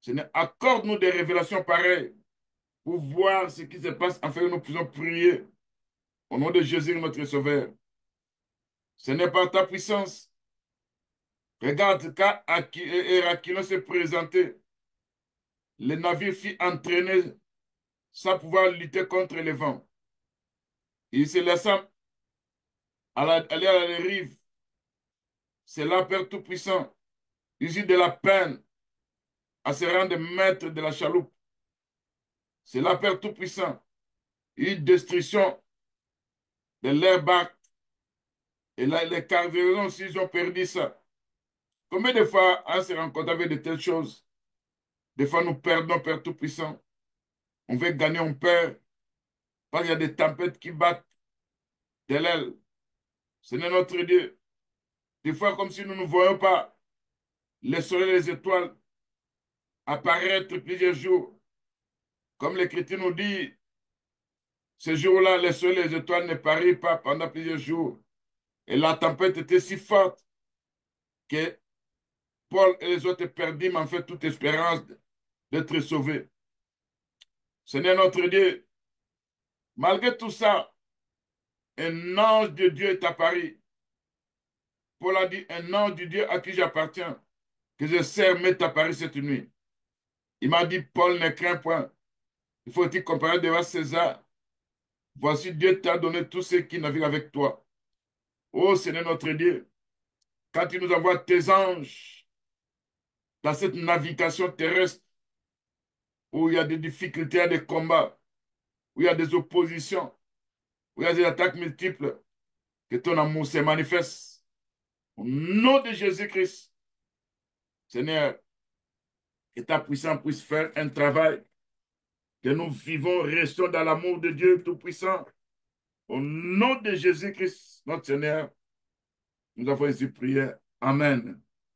Seigneur, accorde-nous des révélations pareilles pour voir ce qui se passe afin que nous puissions prier au nom de Jésus, notre Sauveur. Ce n'est pas ta puissance. Regarde quand Héraklion s'est présenté. Le navire fut entraîné sans pouvoir lutter contre les vents. Il se laissa aller à la dérive. C'est là, Père Tout-Puissant, il eut de la peine à se rendre maître de la chaloupe. C'est là, Père Tout-Puissant, il eut destruction de leur barque. Et là, les cargaisons aussi, ils ont perdu ça. Combien de fois on se rencontre avec de telles choses? Des fois, nous perdons, Père Tout-Puissant. On veut gagner, on perd. Parce qu'il y a des tempêtes qui battent de l'aile. Ce n'est notre Dieu. Des fois, comme si nous ne voyons pas les soleils et les étoiles apparaître plusieurs jours. Comme l'Écriture nous dit, ce jour-là, les soleils et les étoiles ne parurent pas pendant plusieurs jours. Et la tempête était si forte que Paul et les autres perdîmes en fait toute espérance d'être sauvés. Seigneur notre Dieu, malgré tout ça, un ange de Dieu est apparu. Paul a dit, un ange de Dieu à qui j'appartiens, que je sers, m'est apparu cette nuit. Il m'a dit, Paul, ne crains point. Il faut-il comparer devant César. Voici, Dieu t'a donné tous ceux qui naviguent avec toi. Oh Seigneur notre Dieu, quand tu nous envoies tes anges dans cette navigation terrestre où il y a des difficultés, des combats, où il y a des oppositions, où il y a des attaques multiples, que ton amour se manifeste. Au nom de Jésus-Christ, Seigneur, que ta puissance puisse faire un travail, que nous vivons, restons dans l'amour de Dieu Tout-Puissant. Au nom de Jésus-Christ, notre Seigneur, nous avons ainsi prié. Amen.